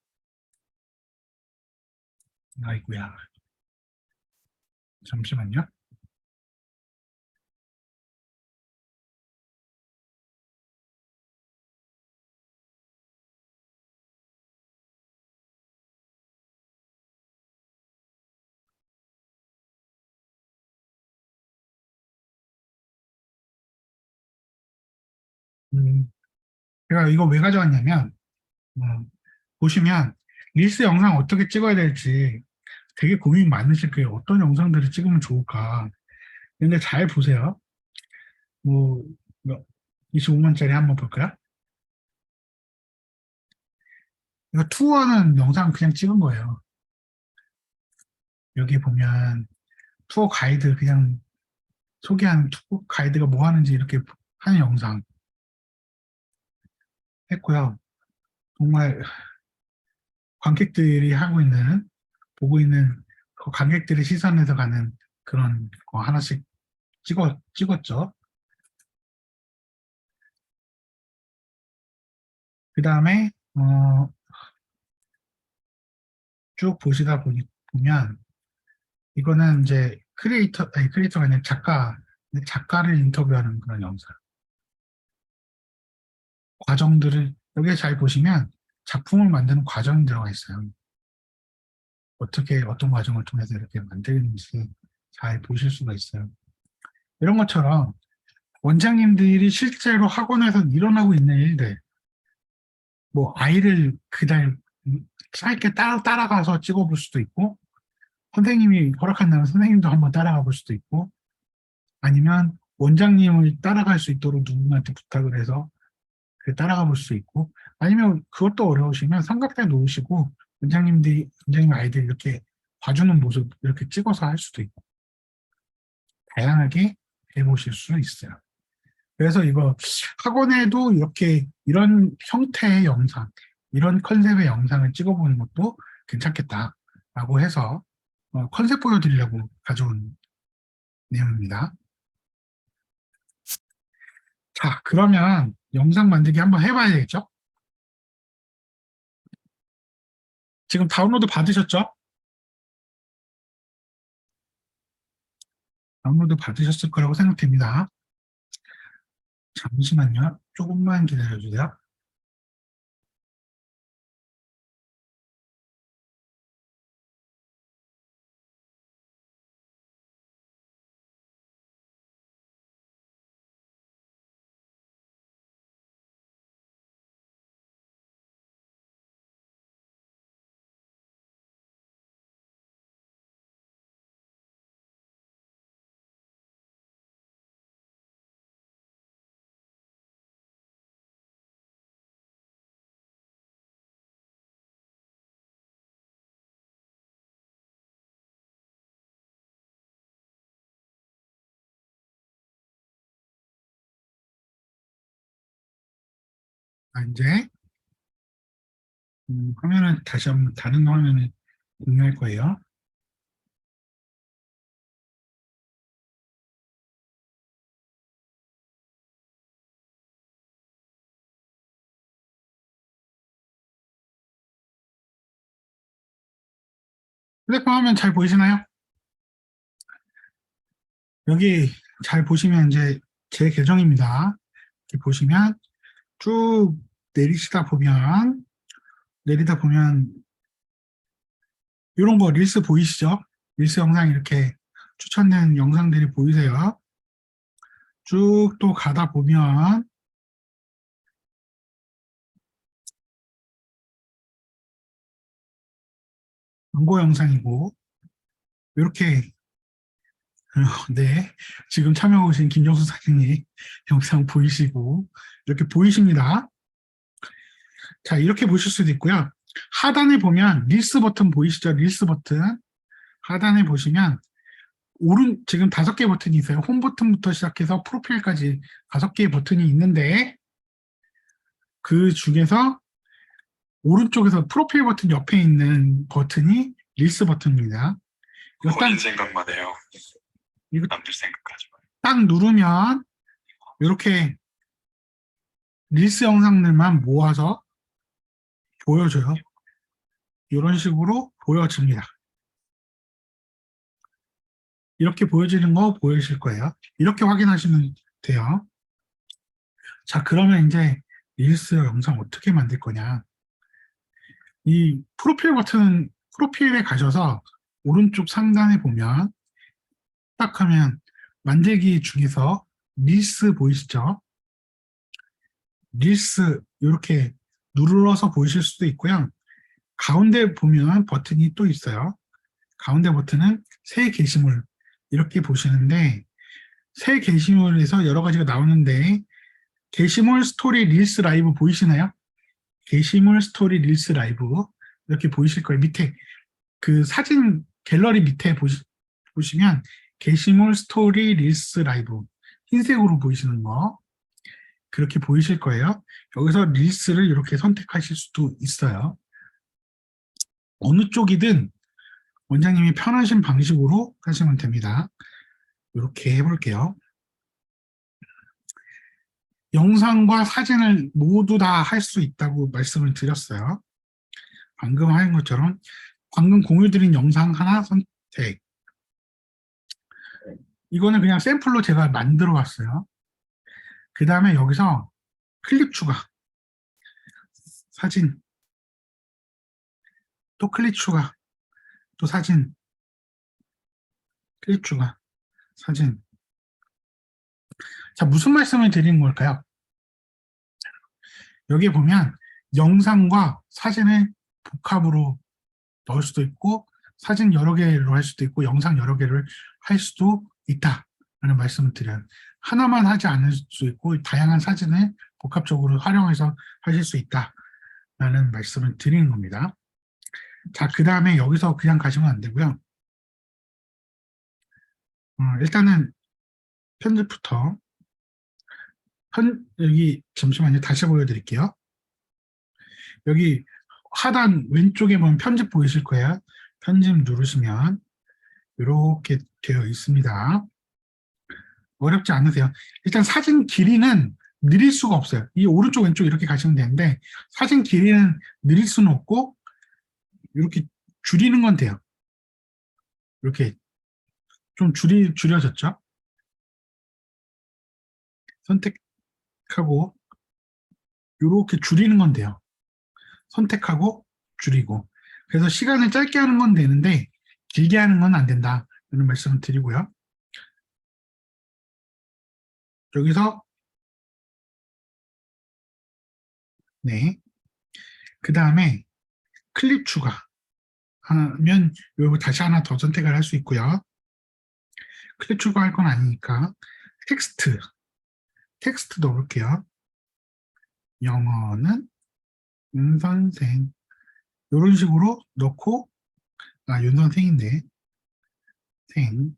아이고야. 잠시만요. 음, 제가 이거 왜 가져왔냐면, 보시면 릴스 영상 어떻게 찍어야 될지 되게 고민 많으실 거예요. 어떤 영상들을 찍으면 좋을까. 근데 잘 보세요. 뭐, 25만짜리 한번 볼까요? 이거 투어는 영상 그냥 찍은 거예요. 여기 보면 투어 가이드 그냥 소개하는 투어 가이드가 뭐 하는지 이렇게 하는 영상 했고요. 정말 관객들이 하고 있는, 보고 있는 그 관객들의 시선에서 가는 그런 거 하나씩 찍었죠. 그 다음에, 쭉 보시다 보면, 이거는 이제 크리에이터가 아니라 작가를 인터뷰하는 그런 영상. 과정들을, 여기에 잘 보시면 작품을 만드는 과정이 들어가 있어요. 어떤 과정을 통해서 이렇게 만드는지 잘 보실 수가 있어요. 이런 것처럼 원장님들이 실제로 학원에서 일어나고 있는 일들, 뭐 아이를 그날 짧게 따라가서 찍어볼 수도 있고, 선생님이 허락한다면 선생님도 한번 따라가 볼 수도 있고, 아니면 원장님을 따라갈 수 있도록 누군가한테 부탁을 해서 그 따라가 볼 수 있고, 아니면 그것도 어려우시면 삼각대 놓으시고 원장님 아이들 이렇게 봐주는 모습 이렇게 찍어서 할 수도 있고, 다양하게 해보실 수 있어요. 그래서 이거 학원에도 이렇게 이런 형태의 영상, 이런 컨셉의 영상을 찍어보는 것도 괜찮겠다라고 해서 컨셉 보여드리려고 가져온 내용입니다. 자, 그러면 영상 만들기 한번 해봐야 되겠죠? 지금 다운로드 받으셨죠? 다운로드 받으셨을 거라고 생각됩니다. 잠시만요. 조금만 기다려주세요. 이제 화면을 다시 한번 다른 화면을 공유할 거예요. 휴대폰 화면 잘 보이시나요? 여기 잘 보시면 이제 제 계정입니다. 이렇게 보시면 쭉 내리다 보면 이런 거 릴스 보이시죠? 릴스 영상 이렇게 추천된 영상들이 보이세요? 쭉 또 가다 보면 광고 영상이고 이렇게 네, 지금 참여해 오신 김정수 사장님 영상 보이시고 이렇게 보이십니다. 자, 이렇게 보실 수도 있고요. 하단에 보면 릴스 버튼 보이시죠? 릴스 버튼. 하단에 보시면 지금 5개 버튼이 있어요. 홈 버튼부터 시작해서 프로필까지 5개의 버튼이 있는데 그 중에서 오른쪽에서 프로필 버튼 옆에 있는 버튼이 릴스 버튼입니다. 이거 본인 생각만 해요. 이거 남들 생각하지 마요. 딱 누르면 이렇게 릴스 영상들만 모아서 보여줘요. 이런 식으로 보여집니다. 이렇게 보여지는 거 보이실 거예요. 이렇게 확인하시면 돼요. 자, 그러면 이제 릴스 영상 어떻게 만들 거냐. 이 프로필 버튼, 프로필에 가셔서 오른쪽 상단에 보면 딱 하면 만들기 중에서 릴스 보이시죠? 릴스 이렇게 눌러서 보이실 수도 있고요. 가운데 보면 버튼이 또 있어요. 가운데 버튼은 새 게시물 이렇게 보시는데 새 게시물에서 여러 가지가 나오는데 게시물 스토리 릴스 라이브 보이시나요? 게시물 스토리 릴스 라이브 이렇게 보이실 거예요. 밑에 그 사진 갤러리 밑에 보시면 게시물 스토리 릴스 라이브 흰색으로 보이시는 거 그렇게 보이실 거예요. 여기서 릴스를 이렇게 선택하실 수도 있어요. 어느 쪽이든 원장님이 편하신 방식으로 하시면 됩니다. 이렇게 해볼게요. 영상과 사진을 모두 다 할 수 있다고 말씀을 드렸어요. 방금 하는 것처럼 방금 공유 드린 영상 하나 선택. 이거는 그냥 샘플로 제가 만들어 왔어요. 그 다음에 여기서 클립 추가. 사진. 또 클립 추가. 또 사진. 클립 추가. 사진. 자, 무슨 말씀을 드리는 걸까요? 여기 보면 영상과 사진을 복합으로 넣을 수도 있고 사진 여러 개로 할 수도 있고 영상 여러 개를 할 수도 있다라는 말씀을 드려요. 하나만 하지 않을 수 있고 다양한 사진을 복합적으로 활용해서 하실 수 있다라는 말씀을 드리는 겁니다. 자, 그 다음에 여기서 그냥 가시면 안 되고요. 일단은 편집부터 여기 잠시만요. 다시 보여드릴게요. 여기 하단 왼쪽에 보면 편집 보이실 거예요. 편집 누르시면 이렇게 되어 있습니다. 어렵지 않으세요. 일단 사진 길이는 느릴 수가 없어요. 이 오른쪽 왼쪽 이렇게 가시면 되는데 사진 길이는 느릴 수는 없고 이렇게 줄이는 건 돼요. 이렇게 좀 줄여졌죠? 선택하고 이렇게 줄이는 건 돼요. 선택하고 줄이고. 그래서 시간을 짧게 하는 건 되는데 길게 하는 건 안 된다. 이런 말씀을 드리고요. 여기서 네. 그 다음에 클립 추가 하면 요거 다시 하나 더 선택을 할 수 있고요. 클립 추가할 건 아니니까 텍스트 넣을게요. 영어는 윤 선생 이런 식으로 넣고 윤 선생인데 생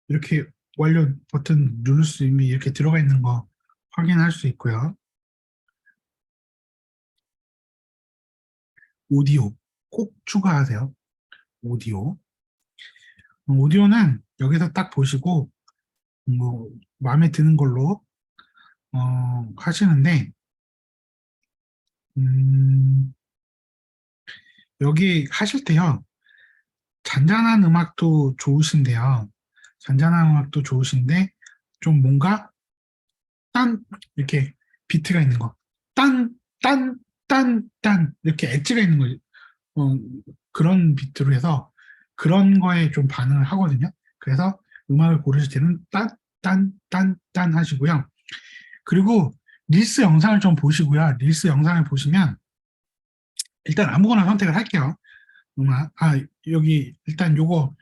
이렇게 완료 버튼 누를 수 있는 이렇게 들어가 있는 거 확인할 수 있고요. 오디오 꼭 추가하세요. 오디오는 여기서 딱 보시고 뭐 마음에 드는 걸로 하시는데 여기 하실 때요. 잔잔한 음악도 좋으신데요. 잔잔한 음악도 좋으신데 좀 뭔가 딴 이렇게 비트가 있는 거. 딴, 딴, 딴, 딴 이렇게 엣지가 있는 거. 어, 그런 비트로 해서 그런 거에 좀 반응을 하거든요. 그래서 음악을 고르실 때는 딴, 딴, 딴, 딴 하시고요. 그리고 릴스 영상을 좀 보시고요. 릴스 영상을 보시면 일단 아무거나 선택을 할게요. 여기 일단 요거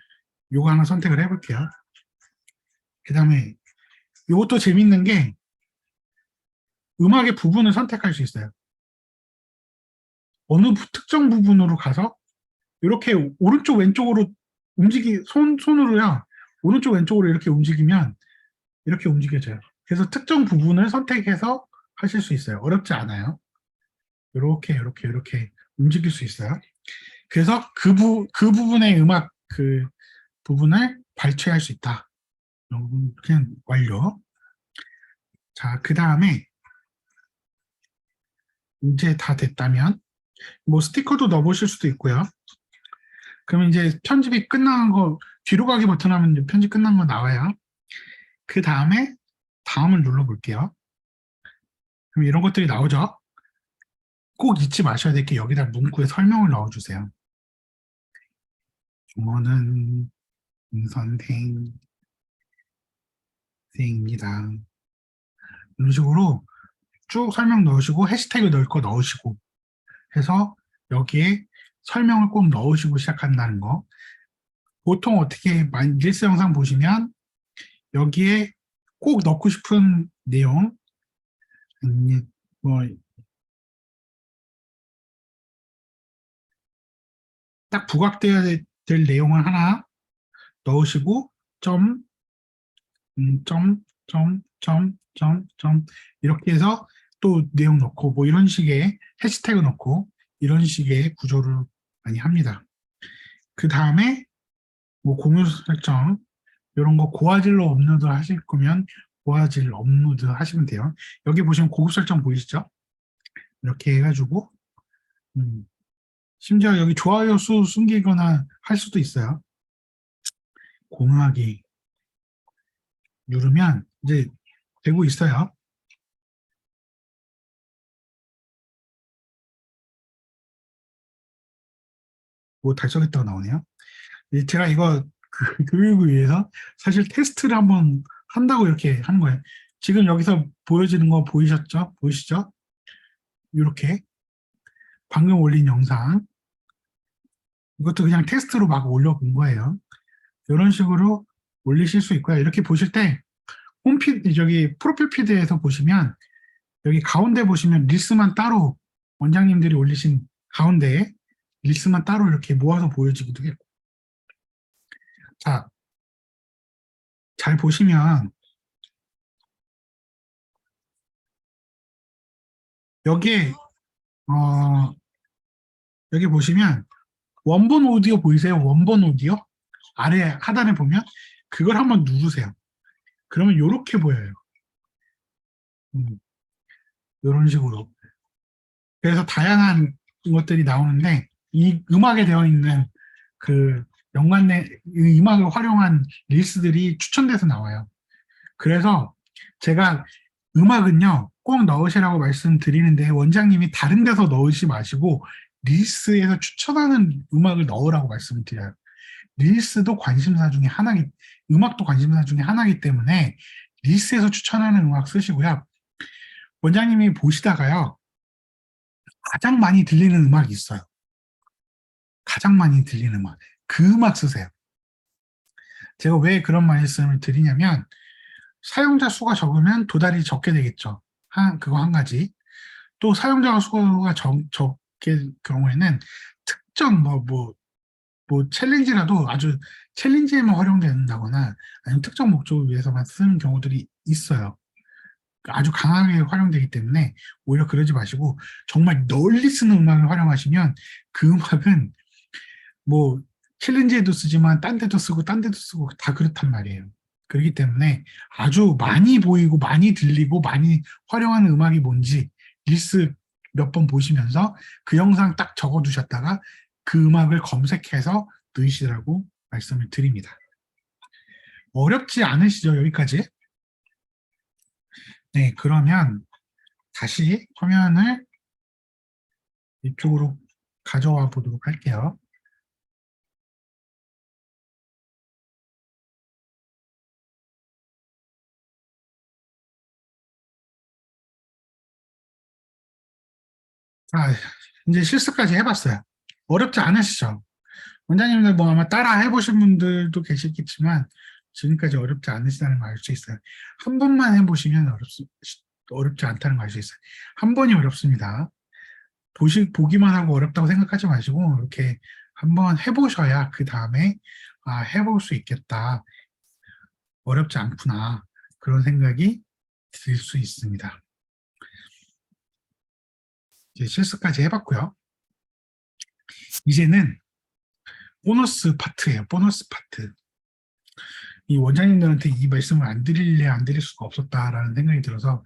하나 선택을 해볼게요. 그 다음에 요것도 재밌는 게 음악의 부분을 선택할 수 있어요. 어느 특정 부분으로 가서 이렇게 오른쪽 왼쪽으로 손으로요. 오른쪽 왼쪽으로 이렇게 움직이면 이렇게 움직여져요. 그래서 특정 부분을 선택해서 하실 수 있어요. 어렵지 않아요. 이렇게 움직일 수 있어요. 그래서 그 부분의 음악 그 부분을 발췌할 수 있다. 그냥 완료. 자, 그 다음에 이제 다 됐다면 뭐 스티커도 넣어보실 수도 있고요. 그러면 이제 편집이 끝난 거 뒤로 가기 버튼 하면 이제 편집 끝난 거 나와요. 그 다음에 다음을 눌러볼게요. 그럼 이런 것들이 나오죠. 꼭 잊지 마셔야 될 게 여기다 문구에 설명을 넣어주세요. 용어는 선생입니다. 이런 식으로 쭉 설명 넣으시고 해시태그 넣을 거 넣으시고 해서 여기에 설명을 꼭 넣으시고 시작한다는 거. 보통 어떻게 릴스 영상 보시면 여기에 꼭 넣고 싶은 내용 뭐 딱 부각되어야 될 내용을 하나 넣으시고 점 이렇게 해서 또 내용 넣고 뭐 이런 식의 해시태그 넣고 이런 식의 구조를 많이 합니다. 그 다음에 뭐 공유 설정 이런 거 고화질로 업로드 하실 거면 고화질 업로드 하시면 돼요. 여기 보시면 고급 설정 보이시죠? 이렇게 해가지고 심지어 여기 좋아요 수 숨기거나 할 수도 있어요. 공유하기 누르면 이제 되고 있어요. 뭐 달성했다고 나오네요. 제가 이거 교육을 위해서 사실 테스트를 한번 한다고 이렇게 하는 거예요. 지금 여기서 보여지는 거 보이셨죠? 보이시죠? 이렇게 방금 올린 영상 이것도 그냥 테스트로 막 올려본 거예요. 이런 식으로 올리실 수 있고요. 이렇게 보실 때 홈피드 저기 프로필 피드에서 보시면 여기 가운데 보시면 릴스만 따로 원장님들이 올리신 가운데에 릴스만 따로 이렇게 모아서 보여지기도 해요. 자, 잘 보시면 여기에 여기 보시면 원본 오디오 보이세요? 원본 오디오? 아래 하단에 보면 그걸 한번 누르세요. 그러면 이렇게 보여요. 이런 식으로. 그래서 다양한 것들이 나오는데 이 음악에 되어 있는 그 연관된 이 음악을 활용한 릴스들이 추천돼서 나와요. 그래서 제가 음악은요 꼭 넣으시라고 말씀드리는데 원장님이 다른 데서 넣으시 마시고 릴스에서 추천하는 음악을 넣으라고 말씀을 드려요. 릴스도 관심사 중에 하나기, 음악도 관심사 중에 하나이기 때문에 릴스에서 추천하는 음악 쓰시고요. 원장님이 보시다가요 가장 많이 들리는 음악이 있어요. 가장 많이 들리는 음악. 그 음악 쓰세요. 제가 왜 그런 말씀을 드리냐면 사용자 수가 적으면 도달이 적게 되겠죠. 그거 한 가지. 또 사용자 수가 적게 경우에는 특정 뭐 챌린지라도 아주 챌린지에만 활용된다거나 아니면 특정 목적을 위해서만 쓰는 경우들이 있어요. 아주 강하게 활용되기 때문에 오히려 그러지 마시고 정말 널리 쓰는 음악을 활용하시면 그 음악은 뭐 챌린지에도 쓰지만 딴 데도 쓰고 딴 데도 쓰고 다 그렇단 말이에요. 그렇기 때문에 아주 많이 보이고 많이 들리고 많이 활용하는 음악이 뭔지 릴스 몇 번 보시면서 그 영상 딱 적어두셨다가 그 음악을 검색해서 넣으시라고 말씀을 드립니다. 어렵지 않으시죠? 여기까지? 네, 그러면 다시 화면을 이쪽으로 가져와 보도록 할게요. 자, 이제 실습까지 해봤어요. 어렵지 않으시죠? 원장님들 뭐 아마 따라 해보신 분들도 계시겠지만 지금까지 어렵지 않으시다는 걸 알 수 있어요. 한 번만 해보시면 어렵지 않다는 걸 알 수 있어요. 한 번이 어렵습니다. 보기만 하고 어렵다고 생각하지 마시고 이렇게 한번 해보셔야 그 다음에 해볼 수 있겠다. 어렵지 않구나. 그런 생각이 들 수 있습니다. 이제 실습까지 해봤고요. 이제는 보너스 파트예요. 보너스 파트. 이 원장님들한테 이 말씀을 안 드릴 수가 없었다라는 생각이 들어서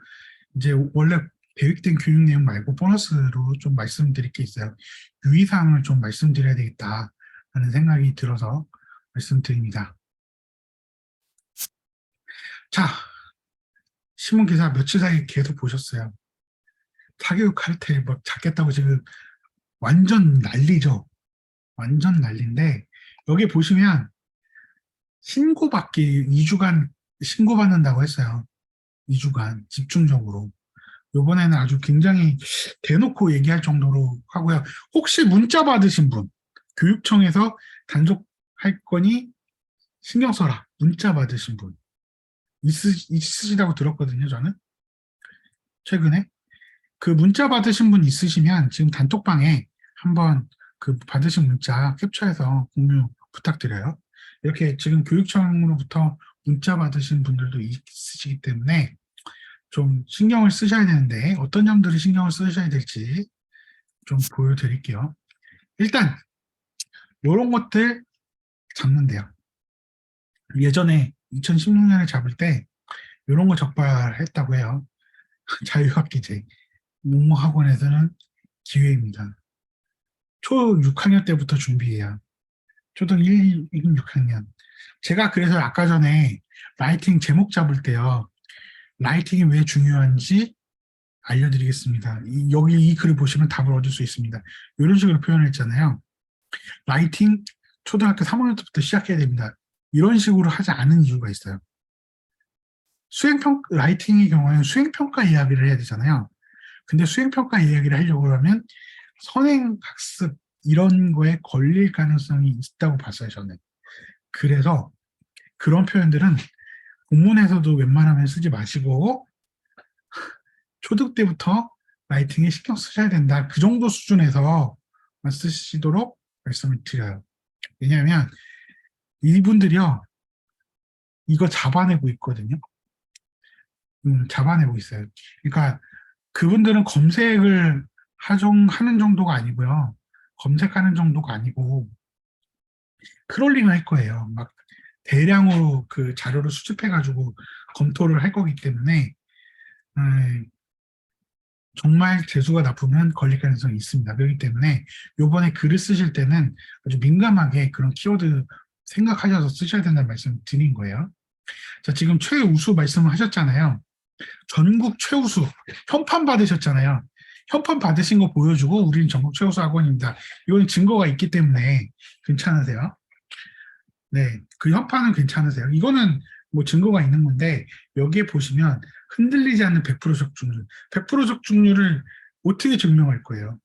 이제 원래 계획된 교육 내용 말고 보너스로 좀 말씀드릴 게 있어요. 유의사항을 좀 말씀드려야 되겠다라는 생각이 들어서 말씀드립니다. 자, 신문기사 며칠 사이에 계속 보셨어요. 사교육 카르텔 뭐 잡겠다고 지금 완전 난리죠. 완전 난리인데 여기 보시면 신고받기 2주간 신고받는다고 했어요. 2주간 집중적으로. 이번에는 아주 굉장히 대놓고 얘기할 정도로 하고요. 혹시 문자 받으신 분, 교육청에서 단속할 거니 신경 써라. 문자 받으신 분 있으시다고 들었거든요. 저는 최근에 그 문자 받으신 분 있으시면 지금 단톡방에 한번 그 받으신 문자 캡처해서 공유 부탁드려요. 이렇게 지금 교육청으로부터 문자 받으신 분들도 있으시기 때문에 좀 신경을 쓰셔야 되는데 어떤 점들을 신경을 쓰셔야 될지 좀 보여드릴게요. 일단 이런 것들 잡는데요. 예전에 2016년에 잡을 때 이런 거 적발했다고 해요. 자유학기제. 모모학원에서는 기회입니다. 초 6학년 때부터 준비해요. 초등 1, 2, 6학년. 제가 그래서 아까 전에 라이팅 제목 잡을 때요. 라이팅이 왜 중요한지 알려드리겠습니다. 여기 이 글을 보시면 답을 얻을 수 있습니다. 이런 식으로 표현을 했잖아요. 라이팅 초등학교 3학년 때부터 시작해야 됩니다. 이런 식으로 하지 않은 이유가 있어요. 라이팅의 경우에는 수행평가 이야기를 해야 되잖아요. 근데 수행평가 이야기를 하려고 하면 선행학습 이런 거에 걸릴 가능성이 있다고 봤어요, 저는. 그래서 그런 표현들은 공문에서도 웬만하면 쓰지 마시고 초등 때부터 라이팅에 신경 쓰셔야 된다. 그 정도 수준에서 쓰시도록 말씀을 드려요. 왜냐하면 이분들이요, 이거 잡아내고 있거든요. 잡아내고 있어요. 그러니까 그분들은 검색을 하는 정도가 아니고요. 검색하는 정도가 아니고 크롤링을 할 거예요. 막 대량으로 그 자료를 수집해가지고 검토를 할 거기 때문에 정말 재수가 나쁘면 걸릴 가능성이 있습니다. 그렇기 때문에 이번에 글을 쓰실 때는 아주 민감하게 그런 키워드 생각하셔서 쓰셔야 된다는 말씀을 드린 거예요. 자, 지금 최우수 말씀을 하셨잖아요. 전국 최우수 현판 받으셨잖아요. 현판 받으신 거 보여주고 우리는 전국 최우수 학원입니다. 이건 증거가 있기 때문에 괜찮으세요? 네, 그 현판은 괜찮으세요? 이거는 뭐 증거가 있는 건데 여기에 보시면 흔들리지 않는 100% 적중률. 100% 적중률을 어떻게 증명할 거예요?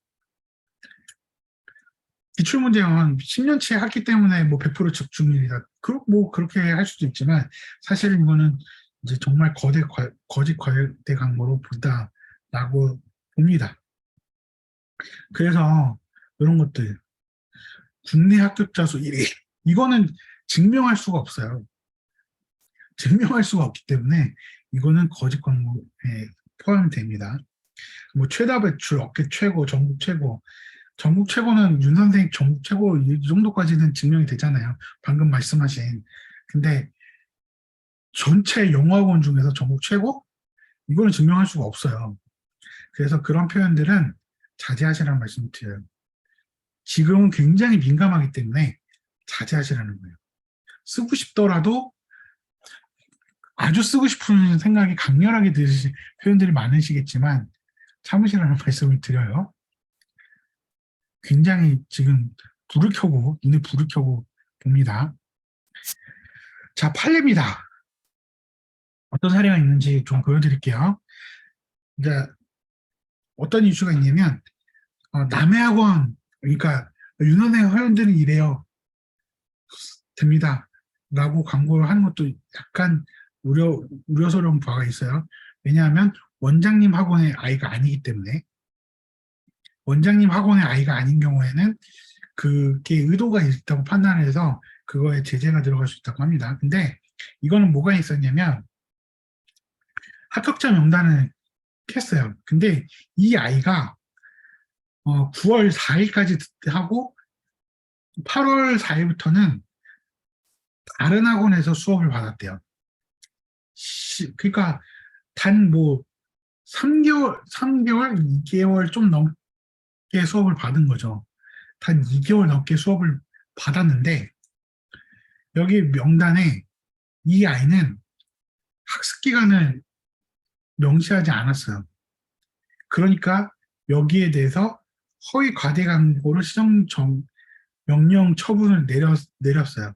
기출문제는 10년치에 했기 때문에 뭐 100% 적중률이다. 뭐 그렇게 할 수도 있지만 사실 이거는 이제 정말 거짓 과대 광고로 본다라고 봅니다. 그래서 이런 것들 국내 합격자 수 1위 이거는 증명할 수가 없어요. 증명할 수가 없기 때문에 이거는 거짓 광고에 포함됩니다. 뭐 최다 배출, 업계 최고, 전국 최고. 전국 최고는 윤 선생님 전국 최고 이 정도까지는 증명이 되잖아요. 방금 말씀하신. 근데 전체 영어학원 중에서 전국 최고? 이거는 증명할 수가 없어요. 그래서 그런 표현들은 자제하시라는 말씀을 드려요. 지금은 굉장히 민감하기 때문에 자제하시라는 거예요. 쓰고 싶더라도 아주 쓰고 싶은 생각이 강렬하게 드신 표현들이 많으시겠지만 참으시라는 말씀을 드려요. 굉장히 지금 눈에 불을 켜고 봅니다. 자, 판례입니다. 어떤 사례가 있는지 좀 보여드릴게요. 이제 어떤 이슈가 있냐면 남의 학원, 그러니까 윤원의 회원들은 이래요. 됩니다. 라고 광고를 하는 것도 약간 우려스러운 바가 있어요. 왜냐하면 원장님 학원의 아이가 아니기 때문에 원장님 학원의 아이가 아닌 경우에는 그게 의도가 있다고 판단해서 그거에 제재가 들어갈 수 있다고 합니다. 근데 이거는 뭐가 있었냐면 합격자 명단을 캤어요. 근데 이 아이가 9월 4일까지 하고 8월 4일부터는 다른 학원에서 수업을 받았대요. 그러니까 단 뭐 3개월, 2개월 좀 넘게 수업을 받은 거죠. 단 2개월 넘게 수업을 받았는데 여기 명단에 이 아이는 학습 기간을 명시하지 않았어요. 그러니까 여기에 대해서 허위 과대 광고를 명령 처분을 내렸어요.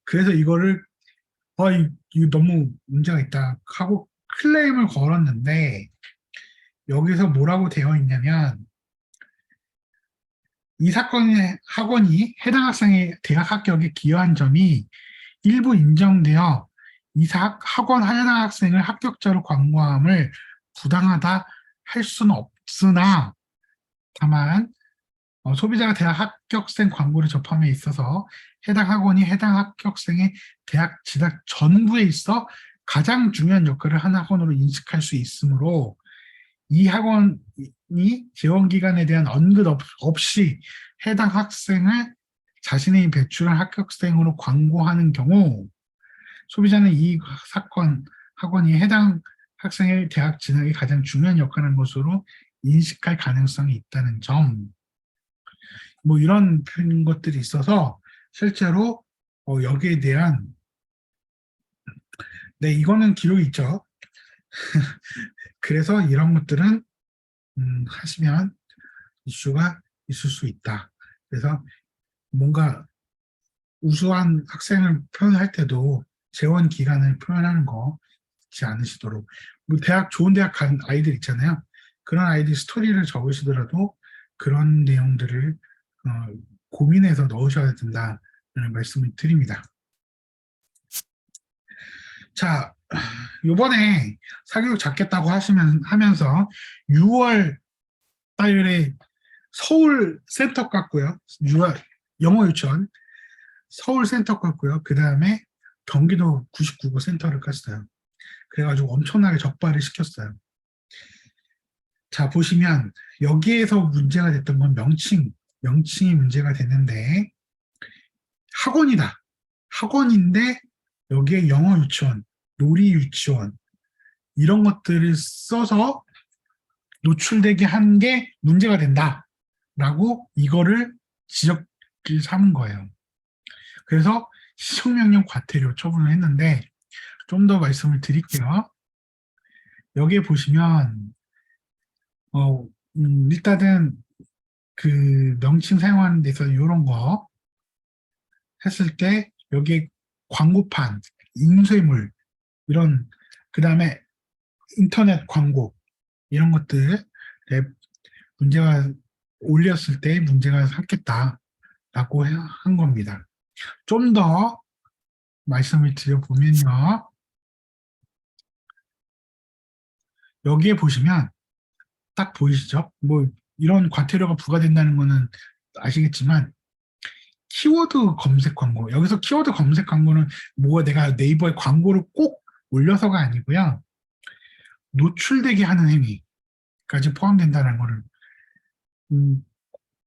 그래서 이거를 이거 너무 문제가 있다 하고 클레임을 걸었는데 여기서 뭐라고 되어 있냐면 이 사건의 학원이 해당 학생의 대학 합격에 기여한 점이 일부 인정되어 이 학원 해당 학생을 합격자로 광고함을 부당하다 할 수는 없으나 다만 소비자가 대학 합격생 광고를 접함에 있어서 해당 학원이 해당 합격생의 대학 진학 전부에 있어 가장 중요한 역할을 한 학원으로 인식할 수 있으므로 이 학원이 재원 기간에 대한 언급 없이 해당 학생을 자신이 배출한 합격생으로 광고하는 경우 소비자는 이 학원이 해당 학생의 대학 진학에 가장 중요한 역할을 한 것으로 인식할 가능성이 있다는 점. 뭐 이런 것들이 있어서 실제로 여기에 대한 네, 이거는 기록이 있죠. 그래서 이런 것들은 하시면 이슈가 있을 수 있다. 그래서 뭔가 우수한 학생을 표현할 때도 재원 기간을 표현하는 거 잊지 않으시도록. 뭐 좋은 대학 간 아이들 있잖아요. 그런 아이들 스토리를 적으시더라도 그런 내용들을 고민해서 넣으셔야 된다는 말씀을 드립니다. 자, 요번에 사교육 잡겠다고 하면서 6월 달에 서울 센터 깠고요. 6월 영어 유치원 서울 센터 깠고요. 그 다음에 경기도 99구 센터를 깠어요. 그래가지고 엄청나게 적발을 시켰어요. 자, 보시면 여기에서 문제가 됐던 건 명칭이 문제가 됐는데 학원이다. 학원인데 여기에 영어 유치원, 놀이 유치원 이런 것들을 써서 노출되게 한 게 문제가 된다라고 이거를 지적을 삼은 거예요. 그래서 시정명령 과태료 처분을 했는데 좀 더 말씀을 드릴게요. 여기에 보시면 일단은 그 명칭 사용하는 데서 이런 거 했을 때 여기에 광고판, 인쇄물 이런 그 다음에 인터넷 광고 이런 것들에 문제가 올렸을 때 문제가 생겼다라고 한 겁니다. 좀 더 말씀을 드려보면요. 여기에 보시면 딱 보이시죠? 뭐 이런 과태료가 부과된다는 거는 아시겠지만 키워드 검색 광고. 여기서 키워드 검색 광고는 뭐 내가 네이버에 광고를 꼭 올려서가 아니고요. 노출되게 하는 행위까지 포함된다는 거를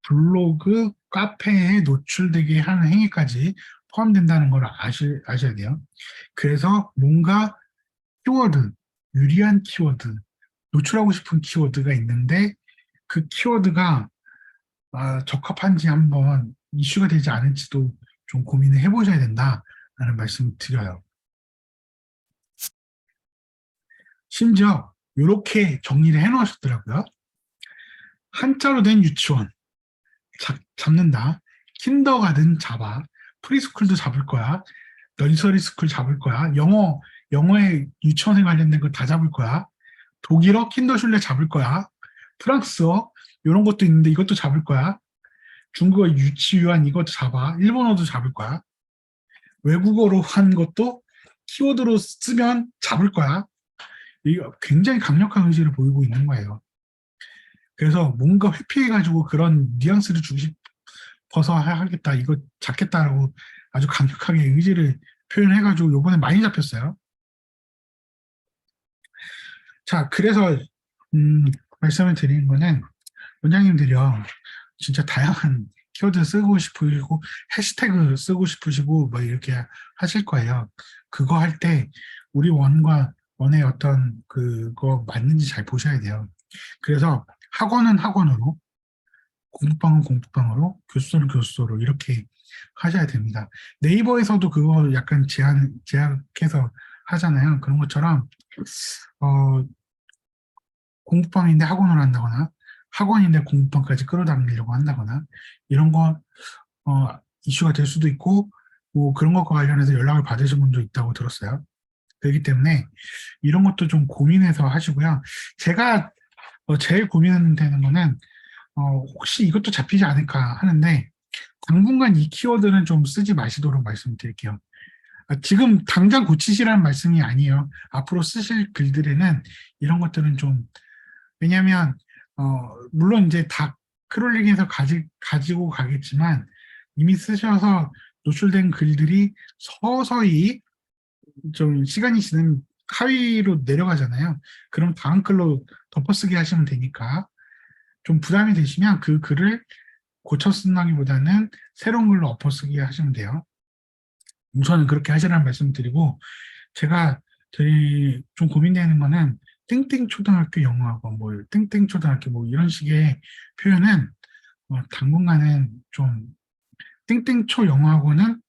블로그, 카페에 노출되게 하는 행위까지 포함된다는 걸 아셔야 돼요. 그래서 뭔가 키워드, 유리한 키워드, 노출하고 싶은 키워드가 있는데 그 키워드가 적합한지 한번 이슈가 되지 않을지도 좀 고민을 해보셔야 된다라는 말씀을 드려요. 심지어 이렇게 정리를 해놓으셨더라고요. 한자로 된 유치원 잡는다. 킨더가든 잡아. 프리스쿨도 잡을 거야. 너리서리 스쿨 잡을 거야. 영어에 유치원에 관련된 거 다 잡을 거야. 독일어 킨더슐레 잡을 거야. 프랑스어 이런 것도 있는데 이것도 잡을 거야. 중국어 유치유한 이것도 잡아. 일본어도 잡을 거야. 외국어로 한 것도 키워드로 쓰면 잡을 거야. 이게 굉장히 강력한 의지를 보이고 있는 거예요. 그래서 뭔가 회피해가지고 그런 뉘앙스를 주고 싶어서 하겠다, 이거 잡겠다라고 아주 강력하게 의지를 표현해가지고 요번에 많이 잡혔어요. 자, 그래서 말씀을 드리는 거는 원장님들이요, 진짜 다양한 키워드 쓰고 싶으시고 해시태그 쓰고 싶으시고 뭐 이렇게 하실 거예요. 그거 할 때 우리 원의 어떤 그거 맞는지 잘 보셔야 돼요. 그래서 학원은 학원으로, 공부방은 공부방으로, 교수는 교수로 이렇게 하셔야 됩니다. 네이버에서도 그거 약간 제약해서 하잖아요. 그런 것처럼 공부방인데 학원을 한다거나 학원인데 공부방까지 끌어당기려고 한다거나 이런 거 이슈가 될 수도 있고, 뭐 그런 것과 관련해서 연락을 받으신 분도 있다고 들었어요. 그렇기 때문에 이런 것도 좀 고민해서 하시고요. 제가 제일 고민되는 거는 혹시 이것도 잡히지 않을까 하는데, 당분간 이 키워드는 좀 쓰지 마시도록 말씀드릴게요. 지금 당장 고치시라는 말씀이 아니에요. 앞으로 쓰실 글들에는 이런 것들은 좀, 왜냐하면 물론 이제 다 크롤링해서 가지고 가겠지만 이미 쓰셔서 노출된 글들이 서서히 좀 시간이 지나면 하위로 내려가잖아요. 그럼 다음 글로 덮어쓰기 하시면 되니까 좀 부담이 되시면 그 글을 고쳐 쓴다기보다는 새로운 글로 엎어쓰기 하시면 돼요. 우선은 그렇게 하시라는 말씀 드리고, 제가 제일 좀 고민되는 거는 땡땡 초등학교 영어학원, 뭐 땡땡 초등학교 뭐 이런 식의 표현은 당분간은 좀, 땡땡 초 영어학원은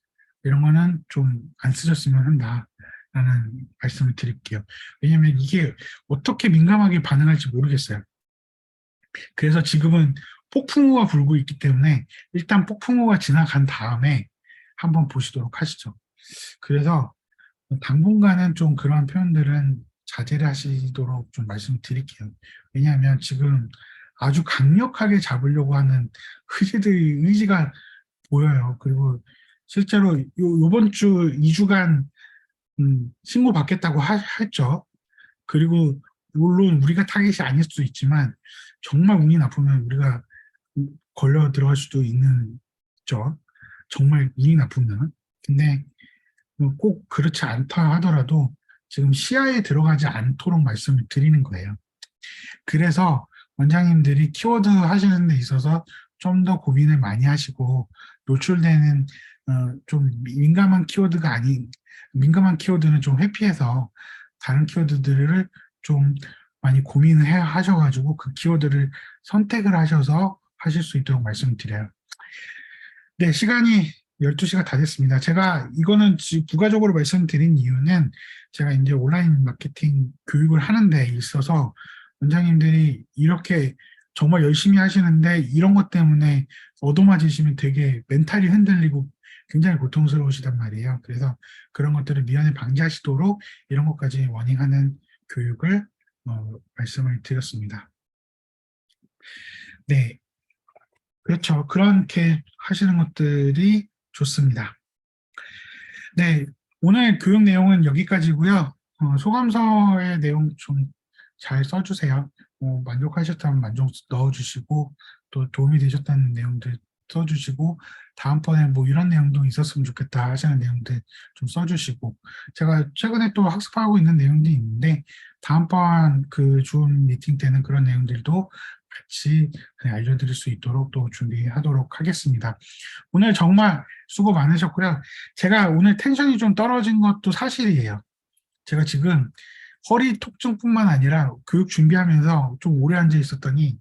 이런 거는 좀 안 쓰셨으면 한다라는 말씀을 드릴게요. 왜냐면 이게 어떻게 민감하게 반응할지 모르겠어요. 그래서 지금은 폭풍우가 불고 있기 때문에 일단 폭풍우가 지나간 다음에 한번 보시도록 하시죠. 그래서 당분간은 좀 그런 표현들은 자제를 하시도록 좀 말씀드릴게요. 왜냐하면 지금 아주 강력하게 잡으려고 하는 의지가 보여요. 그리고 실제로 요번 주 2주간 신고 받겠다고 했죠. 그리고 물론 우리가 타겟이 아닐 수도 있지만 정말 운이 나쁘면 우리가 걸려 들어갈 수도 있죠. 정말 운이 나쁘면. 근데 꼭 그렇지 않다 하더라도 지금 시야에 들어가지 않도록 말씀을 드리는 거예요. 그래서 원장님들이 키워드 하시는 데 있어서 좀 더 고민을 많이 하시고, 노출되는 좀 민감한 키워드는 좀 회피해서 다른 키워드들을 좀 많이 고민을 하셔가지고 그 키워드를 선택을 하셔서 하실 수 있도록 말씀드려요. 네, 시간이 12시가 다 됐습니다. 제가 이거는 부가적으로 말씀드린 이유는 제가 이제 온라인 마케팅 교육을 하는 데 있어서 원장님들이 이렇게 정말 열심히 하시는데 이런 것 때문에 얻어맞으시면 되게 멘탈이 흔들리고 굉장히 고통스러우시단 말이에요. 그래서 그런 것들을 미연에 방지하시도록 이런 것까지 워닝하는 교육을 말씀을 드렸습니다. 네, 그렇죠. 그렇게 하시는 것들이 좋습니다. 네, 오늘 교육 내용은 여기까지고요. 소감서의 내용 좀 잘 써주세요. 만족하셨다면 만족 넣어주시고, 또 도움이 되셨다는 내용들 써주시고, 다음번에 뭐 이런 내용도 있었으면 좋겠다 하시는 내용들 좀 써주시고, 제가 최근에 또 학습하고 있는 내용들이 있는데 다음번 그 줌 미팅 때는 그런 내용들도 같이 알려드릴 수 있도록 또 준비하도록 하겠습니다. 오늘 정말 수고 많으셨고요. 제가 오늘 텐션이 좀 떨어진 것도 사실이에요. 제가 지금 허리 통증뿐만 아니라 교육 준비하면서 좀 오래 앉아 있었더니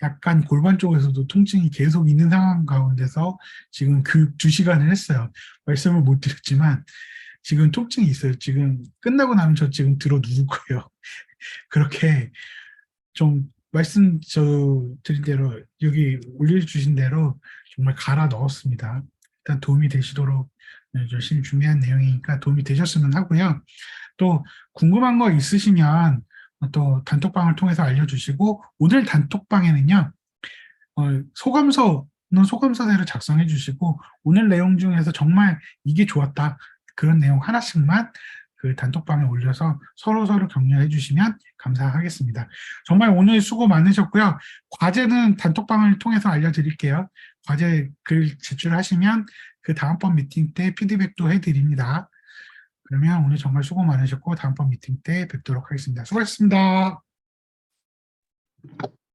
약간 골반 쪽에서도 통증이 계속 있는 상황 가운데서 지금 그 2시간을 했어요. 말씀을 못 드렸지만 지금 통증이 있어요. 지금 끝나고 나면 저 지금 들어 누울 거예요. 그렇게 좀 말씀 드린 대로 여기 올려주신 대로 정말 갈아 넣었습니다. 일단 도움이 되시도록 열심히 준비한 내용이니까 도움이 되셨으면 하고요. 또 궁금한 거 있으시면 또 단톡방을 통해서 알려주시고 오늘 단톡방에는요 소감서는 소감서대로 작성해 주시고 오늘 내용 중에서 정말 이게 좋았다 그런 내용 하나씩만 그 단톡방에 올려서 서로 격려해 주시면 감사하겠습니다. 정말 오늘 수고 많으셨고요. 과제는 단톡방을 통해서 알려드릴게요. 과제 글 제출하시면 그 다음번 미팅 때 피드백도 해드립니다. 그러면 오늘 정말 수고 많으셨고 다음번 미팅 때 뵙도록 하겠습니다. 수고하셨습니다.